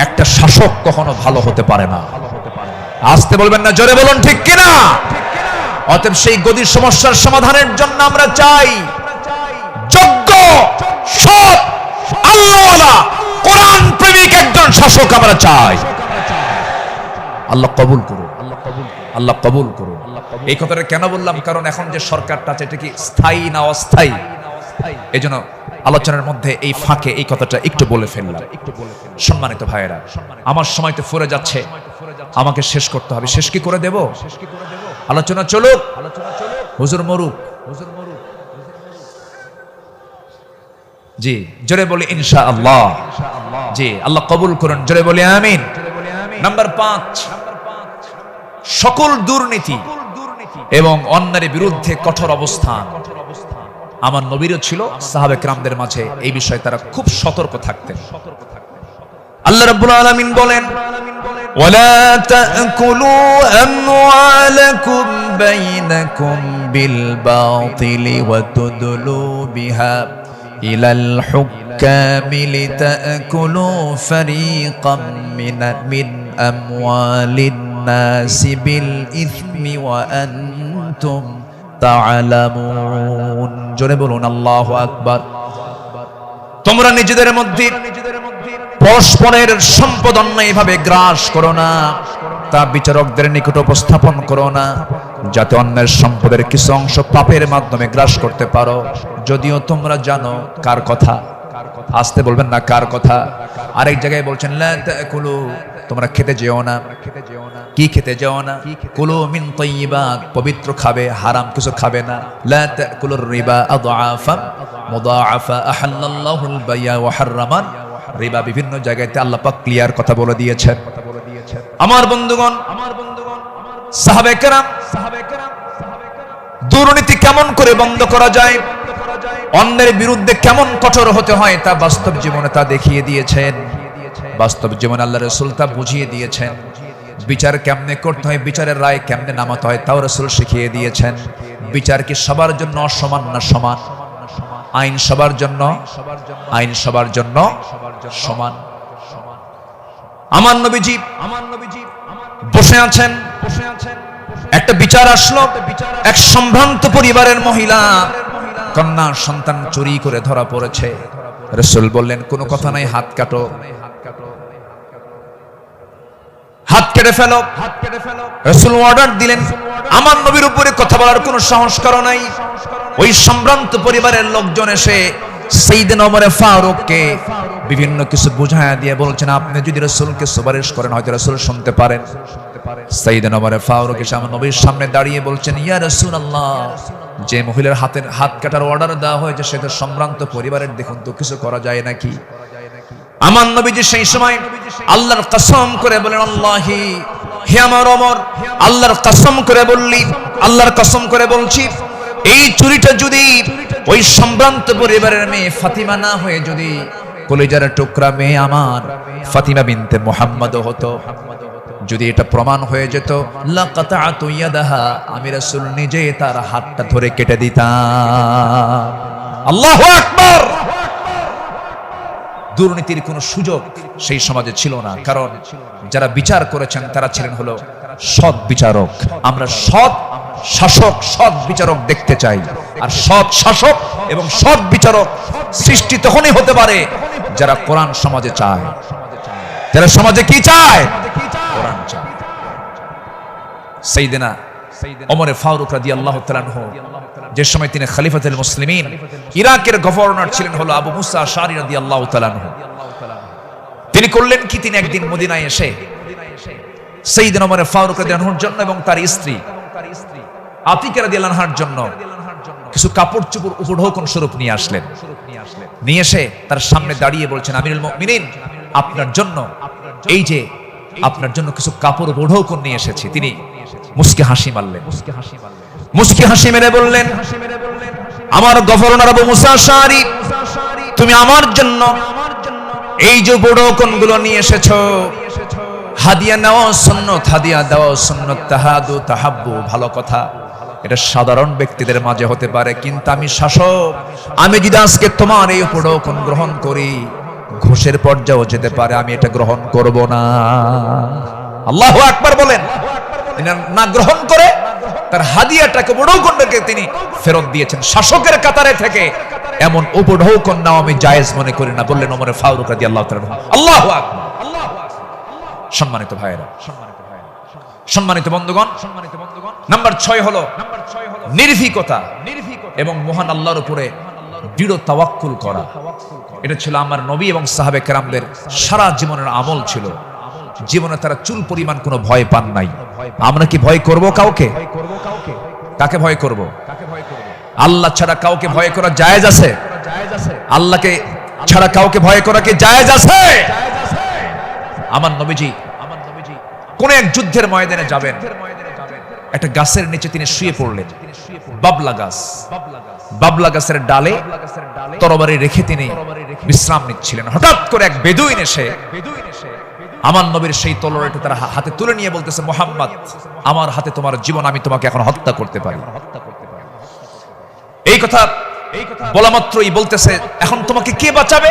একটা শাসক কখনো ভালো হতে পারে না। আসতে বলবেন না, জোরে বলুন ঠিক কিনা? অতএব সেই গদির সমস্যার সমাধানের জন্য আমরা চাই যোগ্য, সৎ, আল্লাহওয়ালা, কোরআন প্রেমিক একজন শাসক আমরা চাই। আল্লাহ কবুল করুন, আল্লাহ কবুল করুন। এই কথাটা কেন বললাম? কারণ এখন যে সরকারটা আছে এটা কি স্থায়ী না অস্থায়ী? এই জন্য আলোচনার মধ্যে এই ফাঁকে এই কথাটা একটু বলে ফেললাম। সম্মানিত ভাইয়েরা, আমার সময় তো ফুরে যাচ্ছে, আমাকে শেষ করতে হবে। শেষ কি করে দেব? আলোচনা চলুক, হুজুর মরুক। জি, জোরে বলি ইনশাআল্লাহ। জি, আল্লাহ কবুল করুন, জোরে বলি আমিন। নাম্বার 5, সকল দুর্নীতি এবং অন্যায়ের বিরুদ্ধে কঠোর অবস্থান। আমার নবীরও ছিল, সাহাবে কেরামদের মাঝে এই বিষয়ে তারা খুব সতর্ক থাকতেন। আল্লাহ রাব্বুল আলামিন বলেন, ওয়ালা তাকুলু আমওয়ালাকুম বাইনাকুম বিল বাতিলি ওয়া তুদলু বিহা ইলাল হুক্কামি লিতাকুলু ফারীকাম মিন আমওয়ালিন নাসি বিল ইসমি ওয়া আনতুম তা'লামুন। জোরে বলুন আল্লাহু আকবার। তোমরা নিজেদের মধ্যে পরস্পরের সম্পদ অন্যায়ভাবে গ্রাস করো না, তা বিচারকদের নিকট উপস্থাপন করো না, যাতে অন্যের সম্পদের কিছু অংশ পাপের মাধ্যমে গ্রাস করতে পারো, যদিও তোমরা জানো কার কথা। আসতে বলবেন না, কার কথা? আরেক জায়গায় বলছেন, লা তাকুলু, তোমরা খেতে যেও না। কি খেতে যেও না? কুলু মিন তাইয়্যিবাত, পবিত্র খাবে, হারাম কিছু খাবে না। লা তাকুলুর রিবা আদআফান মুদাআফা আহাল্লাল্লাহুল বাইয়া ওয়া হারামান রিবা। বিভিন্ন জায়গাতে আল্লাহ পাক ক্লিয়ার কথা বলে দিয়েছেন। আমার বন্ধুগণ, সাহাবে কেরাম দুর্নীতি কেমন করে বন্ধ করা যায়, অন্যের বিরুদ্ধে কেমন কঠোর হতে হয়, তা বাস্তব জীবনে তা দেখিয়ে দিয়েছেন। বাস্তব জীবনে আল্লাহ রাসূল তা বুঝিয়ে দিয়েছেন। বিচার কেমনে করতে হয়, বিচারের রায় কেমনে নামাতে হয় তাও রাসূল শিখিয়ে দিয়েছেন। বিচার কি সবার জন্য সমান না সমান? আইন সবার জন্য, আইন সবার জন্য সমান। আমার নবীজি বসে আছেন, একটা বিচার আসলো। এক সম্ভ্রান্ত পরিবারের মহিলা কন্যা সন্তান চুরি করে ধরা পড়েছে। রাসূল বললেন কোনো কথা নাই, হাত কাটো, হাত কেটে ফেলো। রাসূল অর্ডার দিলেন। আমার নবীর উপরে কথা বলার কোনো সাহস করো নাই। ওই সম্ভ্রান্ত পরিবারের লোকজন এসে সাইয়েদনা ওমর ফারুককে বিভিন্ন কিছু বুঝায়া দিয়ে বলছেন আপনি যদি রাসূলকে সুপারিশ করেন হয়তো রাসূল শুনতে পারেন। সাইয়েদনা ওমর ফারুক এসে আমার নবীর সামনে দাঁড়িয়ে বলছেন ইয়া রাসূলুল্লাহ, যে মহিলার হাত কাটার অর্ডার দেওয়া হয়েছে সে তো সম্ভ্রান্ত পরিবারের, দেখুন তো কিছু করা যায় নাকি? আমার নবীজি সেই সময় আল্লাহর কসম করে বলেন আল্লাহি, হে আমার ওমর, আল্লাহর কসম করে বললি, আল্লাহর কসম করে বলছি এই চুরিটা যদি ওই সম্ভ্রান্ত পরিবারের মেয়ে ফাতিমা না হয়ে যদি কলিজার টুকরা মেয়ে আমার ফাতিমা বিনতে মুহাম্মদ হতো, যদি এটা প্রমাণ হয়ে যেত লাকাতাতু ইয়াদাহা, আমি রাসূল নিজে তার হাতটা ধরে কেটে দিতাম। আল্লাহু আকবার। দুর্নীতির কোনো সুযোগ সেই সমাজে ছিল না, কারণ যারা বিচার করেছেন তারা ছিলেন হলো সৎ বিচারক। আমরা সৎ শাসক, সৎ বিচারক দেখতে চাই। আর সৎ শাসক এবং সৎ বিচারক সৃষ্টি তখনই হতে পারে যারা কোরআন সমাজে চায়। যারা সমাজে কি চায়? কোরআন চায়। সাইয়েদনা ওমর ফারুক রাদিয়াল্লাহু তাআলা আনহু যে সময় তিনি খলিফাতুল মুসলিমিন, ইরাকের গভর্নর ছিলেন হলো আবু মুসা আশআরী রাদিয়াল্লাহু তাআলা আনহু। তিনি করলেন কি, তিনি একদিন মদিনায় এসে সাইয়েদনা ওমর ফারুক রাদিয়াল্লাহু আনহুর জন্য এবং তার স্ত্রী আতিকা রাদিয়াল্লাহু আনহার জন্য কিছু কাপড় চোপড় উপঢৌকন স্বরূপ নিয়ে আসলেন। নিয়ে এসে তার সামনে দাঁড়িয়ে বলছেন আমিরুল মুমিনিন, আপনার জন্য এই যে আপনার জন্য কিছু কাপড় উপঢৌকন নিয়ে এসেছি। তিনি মুস্কি হাসি মারলেন। মুস্কি হাসি মেরে বললেন আমার গভর্নর আবু মুসা আশআরী, তুমি আমার জন্য এই যে উপঢৌকন গুলো নিয়ে এসেছো, হাদিয়া নেওয়া সুন্নাত, হাদিয়া দেওয়া সুন্নাত, তাহাদু তাহাব্বু, ভালো কথা, এটা সাধারণ ব্যক্তিদের মাঝে হতে পারে, কিন্তু আমি শাসক, আমি যদি আজকে তোমার এই উপঢৌকন গ্রহণ করি ঘুষের পর্যায়েও যেতে পারে, আমি এটা গ্রহণ করব না। আল্লাহু আকবার বলেন। না গ্রহণ করে তার হাদিয়াটাকে, উপঢৌকনটাকে তিনি ফেরত দিয়েছেন। শাসকের কাতারে থেকে এমন উপঢৌকন নাও আমি জায়েজ মনে করি না, বললেন ওমর ফারুক রাদিয়াল্লাহু তাআলা। আল্লাহু আকবার। সম্মানিত ভাইয়েরা, সম্মানিত বন্ধুগণ, নাম্বার 6 হলো নির্ভীকতা এবং মহান আল্লাহর উপরে দৃঢ় তাওয়াক্কুল করা। এটা ছিল আমার নবী এবং সাহাবে কেরামদের সারা জীবনের আমল ছিল। জীবনে তারা চুল পরিমাণ কোনো ভয় পান নাই। আমরা কি ভয় করব কাউকে? কাকে ভয় করব? আল্লাহ ছাড়া কাউকে ভয় করা জায়েজ আছে? আল্লাহকে ছাড়া কাউকে ভয় করা কি জায়েজ আছে? আমার নবীজি কোন এক যুদ্ধের ময়দানে যাবেন, একটা গাছের নিচে তিনি শুয়ে পড়লেন। বাবলা গাছ, বাবলা গাছের ডালে তরবারি রেখে তিনি বিশ্রাম নিচ্ছিলেন। হঠাৎ করে এক বেদুইন এসে আমার নবীর সেই তলোয়ারটা তার হাতে তুলে নিয়ে বলতেছে, মুহাম্মদ, আমার হাতে তোমার জীবন, আমি তোমাকে এখন হত্যা করতে পারি। এই কথা বলা মাত্রই বলতেছে, এখন তোমাকে কে বাঁচাবে?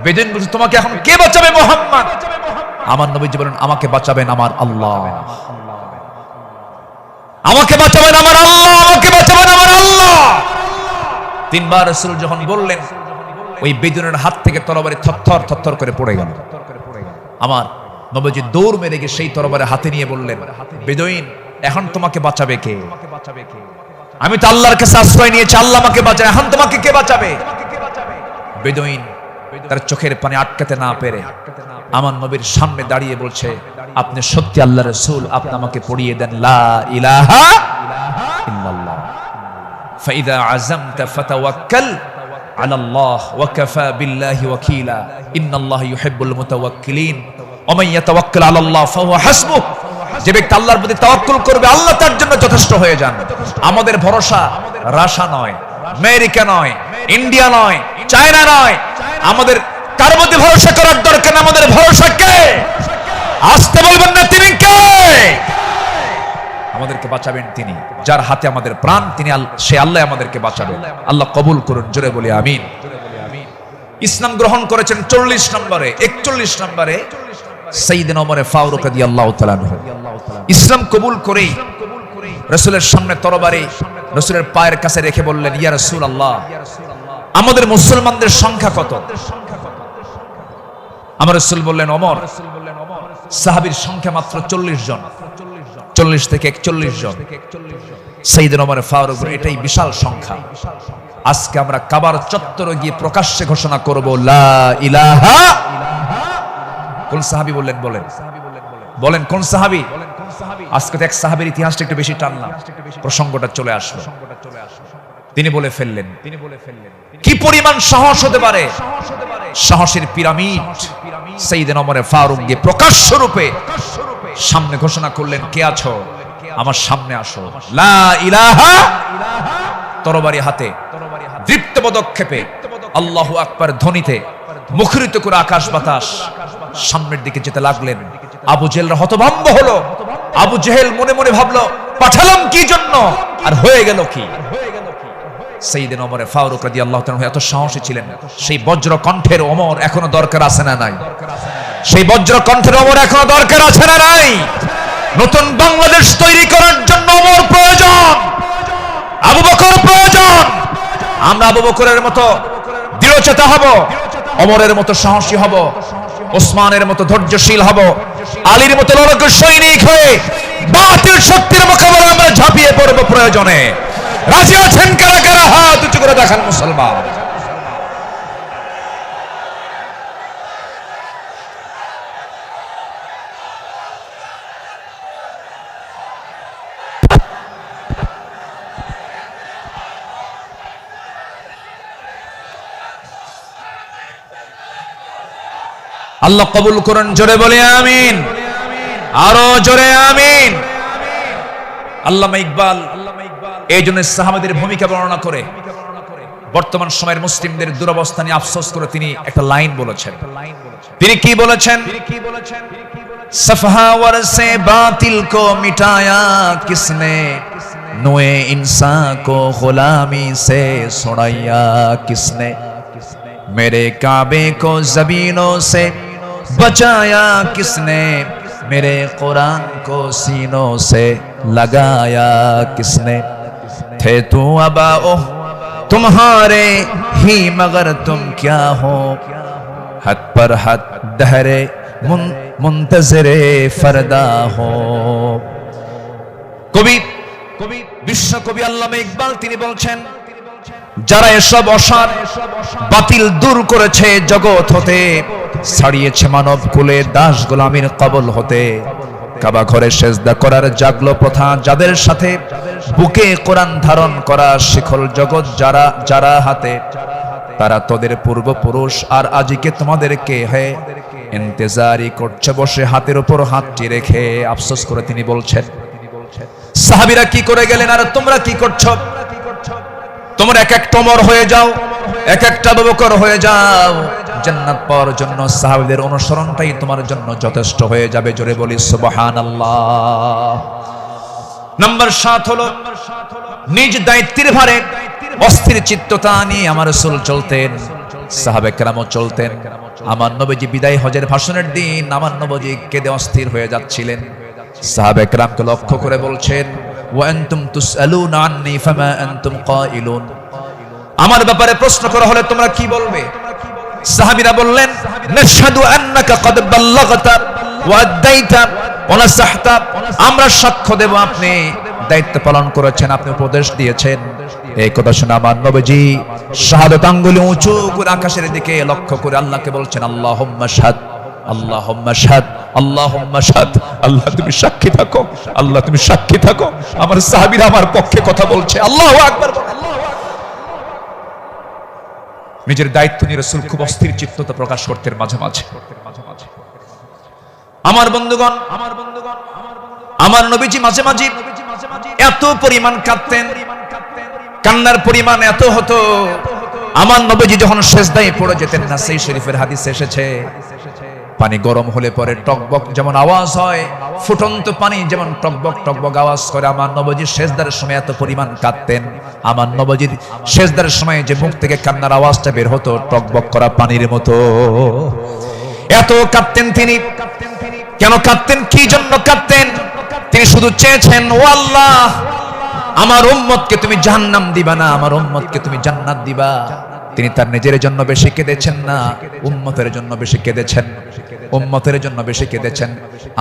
বেদুইন বলছে, তোমাকে এখন কে বাঁচাবে মুহাম্মদ? আমার নবীজি বলেন, আমাকে বাঁচাবেন আমার আল্লাহ, আমাকে বাঁচাবেন আমার আল্লাহ, আমাকে বাঁচাবেন আমার আল্লাহ। তিনবার রাসূল যখন বললেন, ওই বেদুইনের হাত থেকে তরবারি থরথর থরথর করে পড়ে গেল। আমার নবীজি দৌড় মেরে গিয়ে সেই তরবারি হাতে নিয়ে বললেন, বেদুইন, এখন তোমাকে বাঁচাবে কে? আমি তো আল্লাহর কাছে আশ্রয় নিয়েছি, আল্লাহ আমাকে বাঁচায়, এখন তোমাকে কে বাঁচাবে? বেদুইন তার চোখের পানি আটকাতে না পেরে আমার নবীর সামনে দাঁড়িয়ে বলছে, আপনি সত্যি আল্লাহর রাসূল, আপনি আমাকে পড়িয়ে দেন লা ইলাহা ইল্লাল্লাহ, ফাইদা আযামতা ফাতাওয়াক্কাল আলাল্লাহ ওয়া কাফা বিল্লাহি ওয়াকিলা, ইন্নাল্লাহা ইউহিব্বুল মুতাওয়াক্কিলিন ওয়া মান ইয়াতাওয়াক্কাল আলাল্লাহ ফাহুয়া হাসবুহ। যে ব্যক্তি আল্লাহর প্রতি তাওয়াক্কুল করবে আল্লাহ তার জন্য যথেষ্ট হয়ে যান। আমাদের ভরসা রাশিয়া নয়, আমেরিকা নয়, ইন্ডিয়া নয়, চায়না নয়, আমাদের কার মধ্যে ভরসা করার দরকার না, আমাদের ভরসা কে? আসতে বলবেন না তিনি কে? আমাদেরকে বাঁচাবেন তিনি, যার হাতে আমাদের প্রাণ, তিনি সে আল্লাহ আমাদেরকে বাঁচাবেন। আল্লাহ কবুল করুন, জোরে বলি আমিন। ইসলাম গ্রহণ করেছেন 40 নম্বরে, 41 নম্বরে সাইয়েদনা ওমর ফারুক রাদিয়াল্লাহু তাআলা আনহু ইসলাম কবুল করেই রাসূলের সামনে তরবারি রাসূলের পায়ের কাছে রেখে বললেন, ইয়া রাসূলুল্লাহ, আমাদের মুসলমানদের সংখ্যা কত? আমার রাসূল বললেন, ওমর, সাহাবীর সংখ্যা মাত্র 40 জন, 40 থেকে 41 জন। সাইয়েদনা ওমর ফারুক, এটাই বিশাল সংখ্যা। আজকে আমরা কাবার চত্বরে গিয়ে প্রকাশ্যে ঘোষণা করব, লা ইলাহা। কোন সাহাবী বললেন? বলেন কোন সাহাবী? আজকে তো এক সাহাবীর ইতিহাসটা একটু বেশি টানলাম, প্রসঙ্গটা চলে আসলো। তিনি বলে ফেললেন, কি পরিমাণ সাহস হতে পারে! সাহসের পিরামিড। সাইয়েদনা ওমর ফারুক গিয়ে প্রকাশ্য রূপে সামনে ঘোষণা করলেন, কে আছো? আমার সামনে আসো। লা ইলাহা, তরবারি হাতে, দীপ্ত পদক্ষেপে, আল্লাহু আকবার ধ্বনিতে মুখরিত করে আকাশ বাতাস সামনের দিকে যেতে লাগলেন। আবু জেহেল হতভম্ব হলো। আবু জেহেল মনে মনে ভাবলো, পাঠালাম কি জন্য, আর হয়ে গেল কি? সাইয়েদনা ওমর ফারুক রাদিয়াল্লাহু তাআলা এত সাহসী ছিলেন, সেই বজ্র কণ্ঠের ওমর এখনো দরকার আছে না নাই? সেই বজ্র কণ্ঠের ওমর এখনো দরকার আছে না নাই? নতুন বাংলাদেশ তৈরি করার জন্য ওমর প্রয়োজন, আবু বকর প্রয়োজন। আমরা আবু বকরের মতো দৃঢ়চেতা হব, ওমরের মতো সাহসী হব, ওসমানের মতো ধৈর্যশীল হব, আলীর মতো লড়াকু সৈনিক হয়ে বাতিল শক্তির মোকাবেলায় আমরা ঝাঁপিয়ে পড়ব প্রয়োজনে। রাজি আছেন কারা কারা? হাত উঁচু করে দেখান মুসলমান। আল্লাহ কবুল করুন, জোরে বলে আমিন, আরো জোরে আমিন। আল্লামা ইকবাল এই জন্য সাহাবাদের ভূমিকা বর্ণনা করে বর্তমান সময়ের মুসলিমদের দুরবস্থা নিয়ে আফসোস করে তিনি একটা লাইন বলেছেন। তিনি কি বলেছেন? সফহা ওয়ারসে বাতিল কো মিটায়া কিসনে, নোয়ে ইনসান কো গুলামি সে ছুড়ায়া কিসনে, मेरे काबे को जमीनों से बचाया किसने, मेरे कुरान को सीनों से लगाया किसने, थे तू अबाओ तुम्हारे ही मगर तुम क्या हो, हद पर हद दहरे मुंतजरे फरदा हो। কবি বিশ্ব কবি আল্লামা ইকবাল তিনি বলছেন, যারা এসব অসার বাতিল দূর করেছে জগৎ হতে, ছাড়িয়েছে মানব কুলে দাস গোলামীর কবল হতে, কাবা ঘরে সেজদা করার জাগলো প্রথা যাদের সাথে, বুকে কোরআন ধারণ করা শিখল জগৎ যারা যারা হাতে, তারা তোদের পূর্বপুরুষ আর আজিকে তোমাদেরকে হে ইন্তজারি করছে বসে হাতের উপর হাতটি রেখে। আফসোস করে তিনি বলছেন, সাহাবীরা কি করে গেলেন আর তোমরা কি করছো? তোমরা এক এক ওমর হয়ে যাও, এক একটা আবু বকর হয়ে যাও, জান্নাত পাওয়ার জন্য সাহাবীদের অনুসরণটাই তোমার জন্য যথেষ্ট হয়ে যাবে। জোরে বলি সুবহানাল্লাহ। নাম্বার 7 হলো নিজ দায়িত্বের ভারে অস্থির চিত্ততা নিয়ে আমার রাসূল চলতেন, সাহাবে কেরামও চলতেন। আমার নবীজি বিদায় হজের ভাষণের দিন আমার নবীজি কেঁদে অস্থির হয়ে যাচ্ছিলেন। সাহাবে কেরামকে লক্ষ্য করে বলছেন, ওয়া আনতুম তুসআলুনা আন্নী ফামা আনতুম কাইলুন, আমার ব্যাপারে প্রশ্ন করা হলে তোমরা কি বলবে? সাহাবীরা বললেন, নাশহাদু আন্নাকা ক্বাদ বাল্লাগতা ওয়া আদাইতা ওয়া নাসাহতা, আমরা সাক্ষ্য দেব আপনি দায়িত্ব পালন করেছেন, আপনি উপদেশ দিয়েছেন। এই কথা শুনে আমার নবীজি শাহাদাত আঙ্গুলে উঁচু করে আকাশের দিকে লক্ষ্য করে আল্লাহকে বলছেন, আল্লাহুম্মা শাহাদ, আল্লাহুম্মা শাহাদ, আল্লাহুম্মা শাহাদ। আল্লাহ তুমি সাক্ষী থাকো, আল্লাহ তুমি সাক্ষী থাকো, আমার সাহাবীরা আমার পক্ষে কথা বলছে। আল্লাহু আকবার। নিজের দায়িত্ব নিয়ে রাসূল খুব অস্থির চিত্ততা প্রকাশ করতেন মাঝে মাঝে। আমার বন্ধুগণ, আমার নবীজি মাঝে মাঝে এত পরিমাণ কাঁদতেন, কান্নার পরিমাণ এত হতো, আমার নবীজি যখন সেজদায় পড়ে যেতেন না, সেই শরীফের হাদিসে এসেছে পানি গরম হলে পরে টকবক যেমন আওয়াজ হয়, ফুটন্ত পানি যেমন টকবক টকবক আওয়াজ করে, আমার নবীজি সেজদার সময় এত পরিমাণ কাঁদতেন। আমার নবীজির সেজদার সময় যে মুখ থেকে কান্নার আওয়াজটা বের হতো টকবক করা পানির মতো, এত কাঁদতেন তিনি। কেন কাঁদতেন? কি জন্য কাঁদতেন? তিনি শুধু চেয়েছেন, ও আল্লাহ, আমার উম্মতকে তুমি জাহান্নাম দিবা না, আমার উম্মতকে তুমি জান্নাত দিবা। তিনি তার নিজের জন্য বেশি কেঁদেছেন না, উম্মতের জন্য বেশি কেঁদেছেন, উম্মতের জন্য বেশি কেঁদেছেন।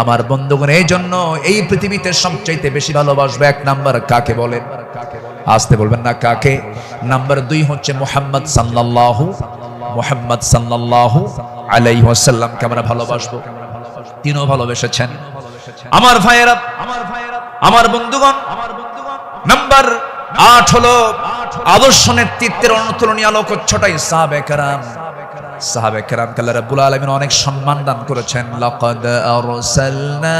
আমার বন্ধুগণ, এই জন্য এই পৃথিবীতে সবচাইতে বেশি ভালোবাসবে এক নাম্বার কাকে বলেন? আসতে বলবেন না কাকে? নাম্বার 2 হচ্ছে মুহাম্মদ সাল্লাল্লাহু আলাইহি ওয়াসাল্লামকে আমরা ভালোবাসবো। তিনিও ভালোবেসেছেন। আমার ভাইয়েরা, আমার বন্ধুগণ, নাম্বার 8 হলো আদর্শ নেতৃত্বের অনুতুলনীয় আলোক ছটাই সাহাবে কেরাম। সাহাবে কেরামকে আল্লাহ রাব্বুল আলামিন অনেক সম্মান দান করেছেন। লাকাদ আরসালনা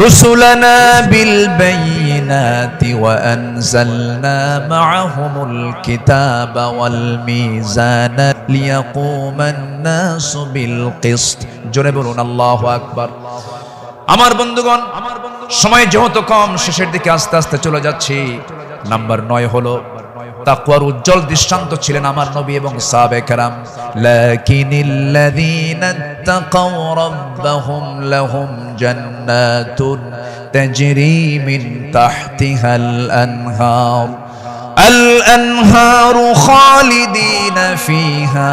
রুসুলানা বিল বাইয়িনাতি ওয়া আনজালনা মাআহুমুল কিতাবা ওয়াল মিজানা লিয়াকুমান নাসু বিল কিসত। জোরে বলুন আল্লাহু আকবার। আমার বন্ধুগণ, সময় যেহেতু কম, শেষের দিকে আস্তে আস্তে চলে যাচ্ছি। নাম্বার 9 হলো তাকওয়ার উজ্জ্বল দৃষ্টান্ত ছিলেন আমার নবী এবং সাহাবে কেরাম। লাকিনিল্লাযীনা তাকাও রাব্বাহুম লাহুম জান্নাতুন তাজরি মিন তাহতিহাল আনহার আল আনহারু খালিদিনা ফিহা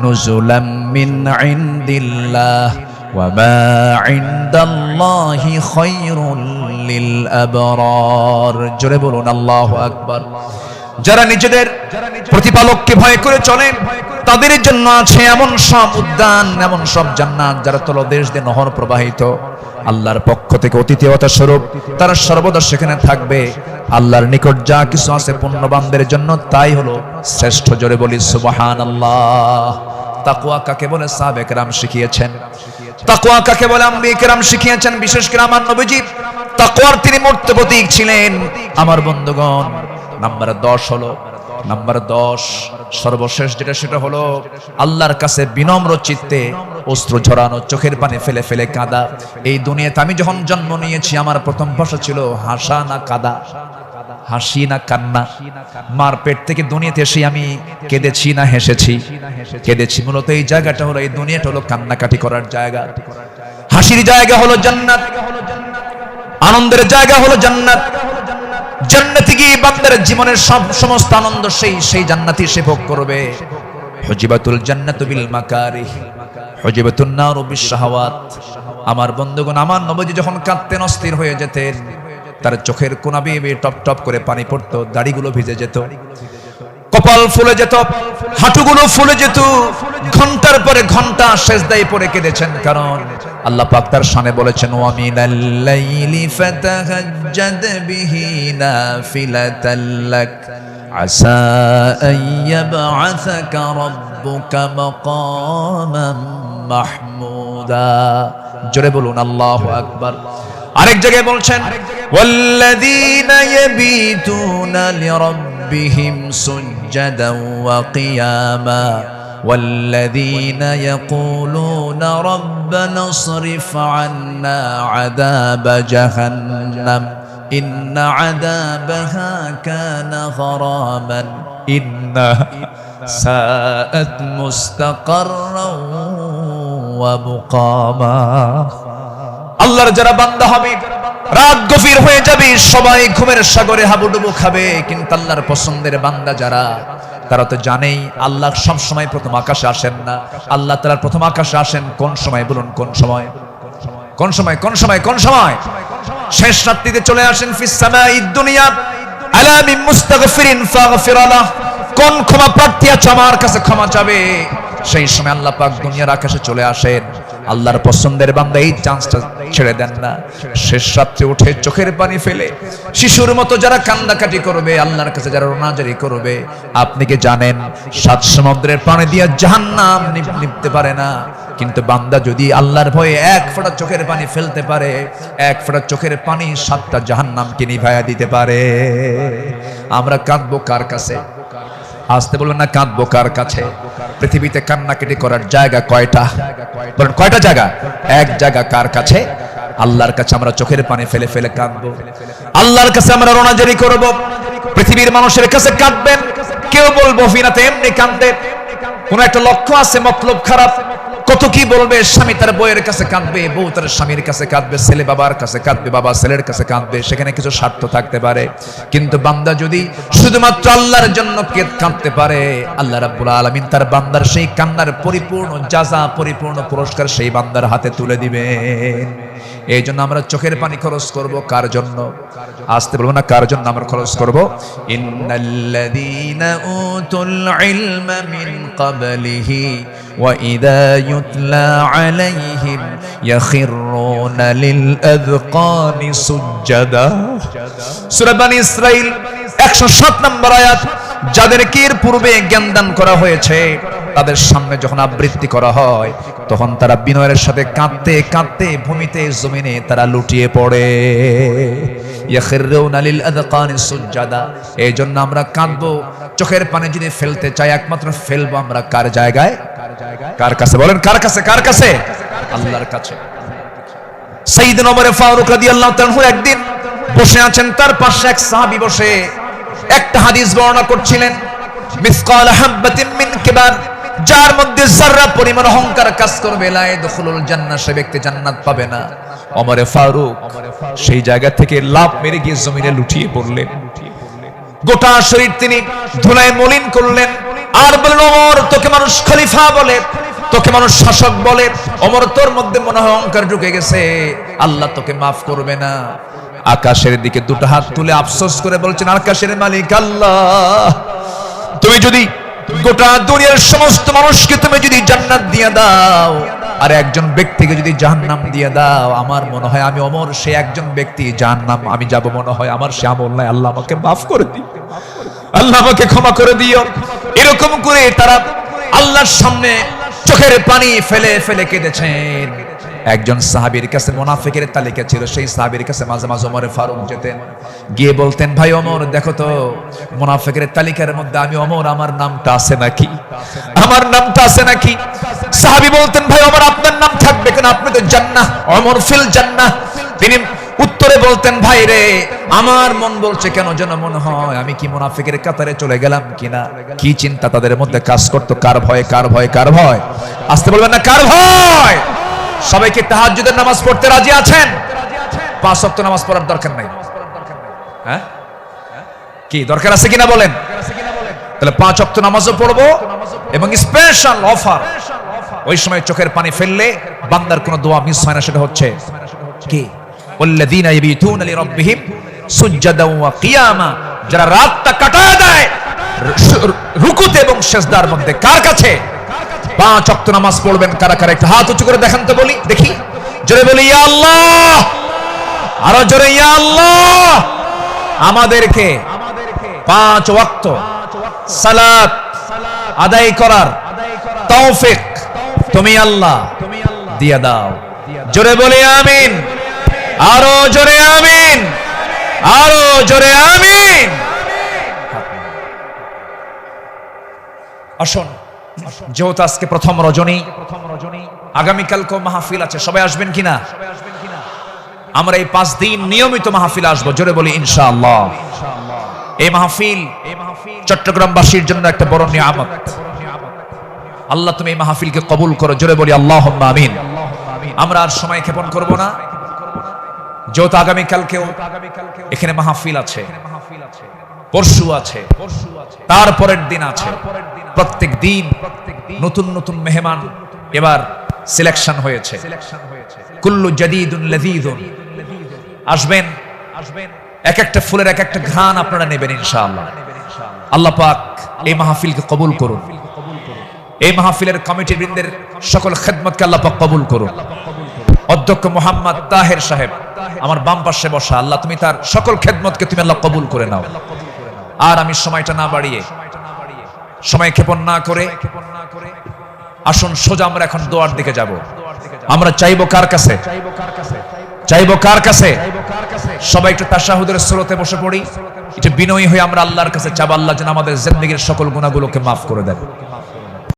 নুজুলাম মিন ইনদিল্লাহ ওয়ামা ইনদাল্লাহি খায়রুল লিল আবরার। জোরে বলুন আল্লাহু আকবার। যারা নিজেদের প্রতিপালককে ভয় করে চলেন, তাদের জন্য আছে এমন সব উদ্যান, এমন সব জান্নাত যারা তলদেশ দিয়ে নহর প্রবাহিত। আল্লাহর পক্ষ থেকে অতিথিয়তা স্বরূপ তারা সর্বদা সেখানে থাকবে। আল্লাহর নিকট যা কিছু আছে পুণ্যবানদের জন্য তাই হলো শ্রেষ্ঠ। জোরে বলি সুবহানাল্লাহ। তাকওয়া কাকে বলে সাহাবে কেরাম শিখিয়েছেন। তাকওয়া কাকে বলে আম্বিয়া কেরাম শিখিয়েছেন। বিশেষ করে আমার নবীজি তাকওয়ার তিনি মূর্ত প্রতীক ছিলেন। আমার বন্ধুগণ, নাম্বার 10 হলো, নাম্বার 10 সর্বশেষ যেটা, সেটা হলো আল্লাহর কাছে বিনম্র চিত্তে অশ্রু ঝরানো, চোখের পানি ফেলে ফেলে কাঁদা। এই দুনিয়াতে আমি যখন জন্ম নিয়েছি, আমার প্রথম ভাষা ছিল হাসা না কাঁদা, হাসি না কান্না। মার পেট থেকে দুনিয়াতে এসে আমি কেঁদেছি না হেসেছি? কেঁদেছি। মূলত এই জায়গাটা হলো, এই দুনিয়াটা হলো কান্নাকাটি করার জায়গা। হাসির জায়গা হলো জান্নাত, আনন্দের জায়গা হলো জান্নাত। জান্নাতে গিয়ে বান্দার জীবনের সমস্ত আনন্দ সেই জান্নাতই সে ভোগ করবে। হুজিবাতুল জান্নাতু বিল মাকারিহ হুজিবাতুন নারু বিশ শাহাওয়াত। আমার বন্ধুগণ, আমার নবীজি যখন কাঁদতেন, অস্থির হয়ে যেতেন, তার চোখের কোনা বেয়ে টপ টপ করে পানি পড়তো, দাড়িগুলো ভিজে যেত, কপাল ফুলে যেত, হাঁটুগুলো ফুলে যেত। ঘন্টার পরে ঘন্টা সেজদায় পড়ে কেঁদেছেন, কারণ আল্লাহ পাক তার শানে বলেছেন, ওয়া মিনাল লাইলি ফাতাহাজ্জাদ বিহি নাফিলাতাল লাক আসা আইয়াবআসাকা রাব্বুকা মাকামান মাহমুদা। জোরে বলুন আল্লাহু আকবার। আরেক জায়গায় বলছেন, ওয়াল্লাযীনা ইয়াবিতুনা লিরাব্বিহিম সুজদান ওয়া কিয়ামা ওয়াল্লাযীনা ইয়াকুলুনা রাব্বানা ইসরিফ আন্না আযাবা জাহান্নাম ইন্না আযাবাহা কানা গরামান ইন্নাহা সাআত মুস্তাকাররান ওয়া মুকামা। আল্লাহর যারা বান্দা হবে, রাত গভীর হয়ে যাবে, সবাই ঘুমের সাগরে হাবুডুবু খাবে, কিন্তু আল্লাহর পছন্দের বান্দা যারা, তারা তো জানেই আল্লাহ সব সময় প্রথম আকাশে আসেন না। আল্লাহ তাআলা প্রথম আকাশে আসেন কোন সময়? বলুন কোন সময়? কোন সময়? কোন সময়? কোন সময়? শেষ রাত্রিতে চলে আসেন। ফিস সামাঈদ দুনিয়া আলা মিন মুস্তাগফিরিন ফাগফির লাহ। কোন ক্ষমা প্রার্থী আছে আমার কাছে ক্ষমা চাবে, সেই সময় আল্লাহ পাক দুনিয়ার আকাশে চলে আসেন। আল্লাহর পছন্দের বান্দা এই চান্সটা ছেড়ে দেন না। শেষ রাত্রে উঠে চোখের পানি ফেলে শিশুর মতো যারা কান্দাকাটি করবে, আল্লাহর কাছে যারা রোনাজারি করবে, আপনি কি জানেন 7 সমুদ্রের পানি দিয়ে জাহান্নাম নিভতে পারে না, কিন্তু বান্দা যদি আল্লাহর ভয়ে এক ফোঁটা চোখের পানি ফেলতে পারে, এক ফোঁটা চোখের পানি 7টা জাহান্নামকে নিভাইয়া দিতে পারে। আমরা কাঁদবো কার কাছে? আসতে বলবেন না কাঁদবো কার কাছে? পৃথিবীতে কান্নাকাটি করার জায়গা কয়টা? বলেন কয়টা জায়গা? এক জায়গা কার কাছে? আল্লাহর কাছে আমরা চোখের পানি ফেলে ফেলে কাঁদবো, আল্লাহর কাছে আমরা রোনাজারি করব। পৃথিবীর মানুষের কাছে কাঁদবেন, কেউ বলবো ফিনাতে এমনি কাঁদতে, কোন একটা লক্ষ্য আছে, মতলব খারাপ। কত কি বলবে, স্বামী তার বউয়ের কাছে কাঁদবে, বউ তার স্বামীর কাছে কাঁদবে, ছেলে বাবার কাছে কাঁদবে, বাবা ছেলের কাছে কাঁদবে, সেখানে কিছু স্বার্থ থাকতে পারে। কিন্তু বান্দা যদি শুধুমাত্র আল্লাহর জন্য কাঁদতে পারে, আল্লাহ রাব্বুল আলামিন তার বান্দার সেই কান্নার পরিপূর্ণ জাযা, পরিপূর্ণ পুরস্কার সেই বান্দার হাতে তুলে দিবেন। এই জন্য আমরা চোখের পানি খরচ করব কার জন্য? আসতে বলবো না কার জন্য আমরা খরচ করব? ইন্নাল্লাযীনা উতুল ইলমা মিন ক্বাবলিহি ওয়া ইযা ইউতলা আলাইহিম ইয়াখিরুনা লিল আযকানি সুজদা। সূরা বনী ইসরাঈল 107 নম্বর আয়াত। যাদেরকে এর পূর্বে জ্ঞান দান করা হয়েছে, তাদের সামনে যখন আবৃত্তি করা হয়, তখন তারা বিনয়ের সাথে কাঁদতে কাঁদতে ভূমিতে জমিনে তারা লুটিয়ে পড়ে। ইয়াখিরুনা লিল আযকানি সুজদা। এই জন্য আমরা কাঁদবো, চোখের পানি যদি ফেলতে চাই, একমাত্র ফেলবো আমরা কার জায়গায়? কার কাছে? বলেন কার কাছে? কার কাছে? আল্লাহর কাছে। সাইয়েদনা ওমর ফারুক রাদিয়াল্লাহু তাআলা একদিন বসে আছেন, তার পাশে এক সাহাবী বসে একটা হাদিস বর্ণনা করছিলেন। মিসকাল হাববাতিন মিন কিবার, যার মধ্যে যাররা পরিমাণ অহংকার কাজ করবে, লা ইয়াদখুলুল জান্নাহ, সে ব্যক্তি জান্নাত পাবে না। ওমর ফারুক সেই জায়গা থেকে লাফ মেরে গিয়ে জমিনে লুটিয়ে পড়লেন। গোটা শরীর তিনি ধুলায় মলিন করলেন আর বললেন, ওমর, তোকে মানুষ খলিফা বলে, তোকে মানুষ শাসক বলে, ওমর তোর মধ্যে মনে হয় অহংকার ঢুকে গেছে, আল্লাহ তোকে মাফ করবে না। আকাশের দিকে দুটো হাত তুলে আফসোস করে বলছেন, আকাশের মালিক আল্লাহ, তুমি যদি গোটা দুনিয়ার সমস্ত মানুষকে তুমি যদি জান্নাত দিয়ে দাও আর একজন ব্যক্তিকে যদি জাহান্নাম দিয়ে দাও, আমার মনে হয় আমি ওমর সে একজন ব্যক্তি, জাহান্নাম আমি যাব মনে হয় আমার সে আমল নাই, আল্লাহ আমাকে মাফ করে দিও, আল্লাহ আমাকে ক্ষমা করে দিও। এরকম করে তারা আল্লাহর সামনে চোখের পানি ফেলে ফেলে কেঁদেছেন। একজন সাহাবীর কাছে মুনাফিকের তালিকা ছিল, সেই সাহাবীর কাছে মাঝে মাঝে ওমর ফারুক যেতেন, গিয়ে বলতেন, ভাই ওমর, দেখো তো মুনাফিকের তালিকার মধ্যে আমি ওমর, আমার নামটা আছে নাকি? আমার নামটা আছে নাকি? সাহাবী বলতেন, ভাই ওমর, আপনার নাম থাকবে কেন? আপনি তো জান্নাহ, ওমর ফিল জান্নাহ। তিনি উত্তরে বলতেন, ভাই রে, আমার মন বলছে কেন যেন মনে হয় আমি কি মুনাফিকের কাতারে চলে গেলাম কিনা। কি চিন্তা তাদের মধ্যে কাজ করতো, কার ভয়, কার ভয়, কার ভয়? আসতে বলবেন না কার ভয়? সবাইকে তাহাজ্জুদের নামাজ পড়তে রাজি আছেন? 5 ওয়াক্ত নামাজ পড়ার দরকার নাই, হ্যাঁ কি দরকার আছে কিনা বলেন? তাহলে 5 ওয়াক্ত নামাজও পড়বো এবং স্পেশাল অফার, ওই সময় চোখের পানি ফেললে বান্দার কোনো দোয়া মিস হয় না, সেটা হচ্ছে কি? ওয়াল্লাযীনা ইয়াবিতুনা লিরাব্বিহিম সুজদান ওয়া কিয়ামা, যারা রাতটা কাটায় দেয় রুকুতে এবং সিজদার মধ্যে। কার কাছে? 5 ওয়াক্ত নামাজ পড়বেন কারা কারা? একটু হাত উঁচু করে দেখান তো, বলি দেখি, জোরে বলি ইয়া আল্লাহ, আরো জোরে ইয়া আল্লাহ। আমাদেরকে 5 ওয়াক্ত সালাত আদায় করার তৌফিক তুমি আল্লাহ দিয়ে দাও। জোরে বলি আমিন, আরো জোরে আমিন, আরো জোরে আমিন। আসুন, যেহেতু আজকে প্রথম রজনী, আগামীকালকেও মাহফিল আছে, সবাই আসবেন কিনা? আমরা এই 5 দিন নিয়মিত মাহফিল আসবো, জোরে বলি ইনশাআল্লাহ। এই মাহফিল চট্টগ্রামবাসীর জন্য একটা বড় নিয়ামত। আল্লাহ তুমি এই মাহফিলকে কবুল করো, জোরে বলি আল্লাহুম্মা আমিন। আমরা আর সময় ক্ষেপণ করব না, যেহেতু আগামীকালকেও এখানে মাহফিল আছে, পরশু আছে, তারপরের দিন আছে, প্রত্যেক দিন নতুন নতুন মেহমান এবার সিলেকশন হয়েছে। কুল্লু জাদীদুন লাযীযুন, আসবেন, এক একটা ফুলের এক একটা ঘ্রাণ আপনারা নেবেন ইনশাআল্লাহ। আল্লাহ পাক এই মাহফিলকে কবুল করুন, এই মাহফিলের কমিটি বৃন্দের সকল খেদমতকে আল্লাহ পাক কবুল করুন। অধ্যক্ষ মোহাম্মদ তাহের সাহেব আমার বাম পাশে বসা, আল্লাহ তুমি তার সকল খেদমতকে তুমি আল্লাহ কবুল করে নাও। আর আমি সময়টা না বাড়িয়ে, সময় ক্ষেপণ না করে, আসুন সোজা আমরা এখন দোয়ার দিকে যাব। আমরা চাইবো কার কাছে? চাইবো কার কাছে? সবাই একটু তাশাহুদের সুরতে বসে পড়ি। এটা বিনয়ী হয়ে আমরা আল্লাহর কাছে চাবো, আল্লাহ যেন আমাদের জিন্দেগীর সকল গুনাহগুলোকে মাফ করে দেন।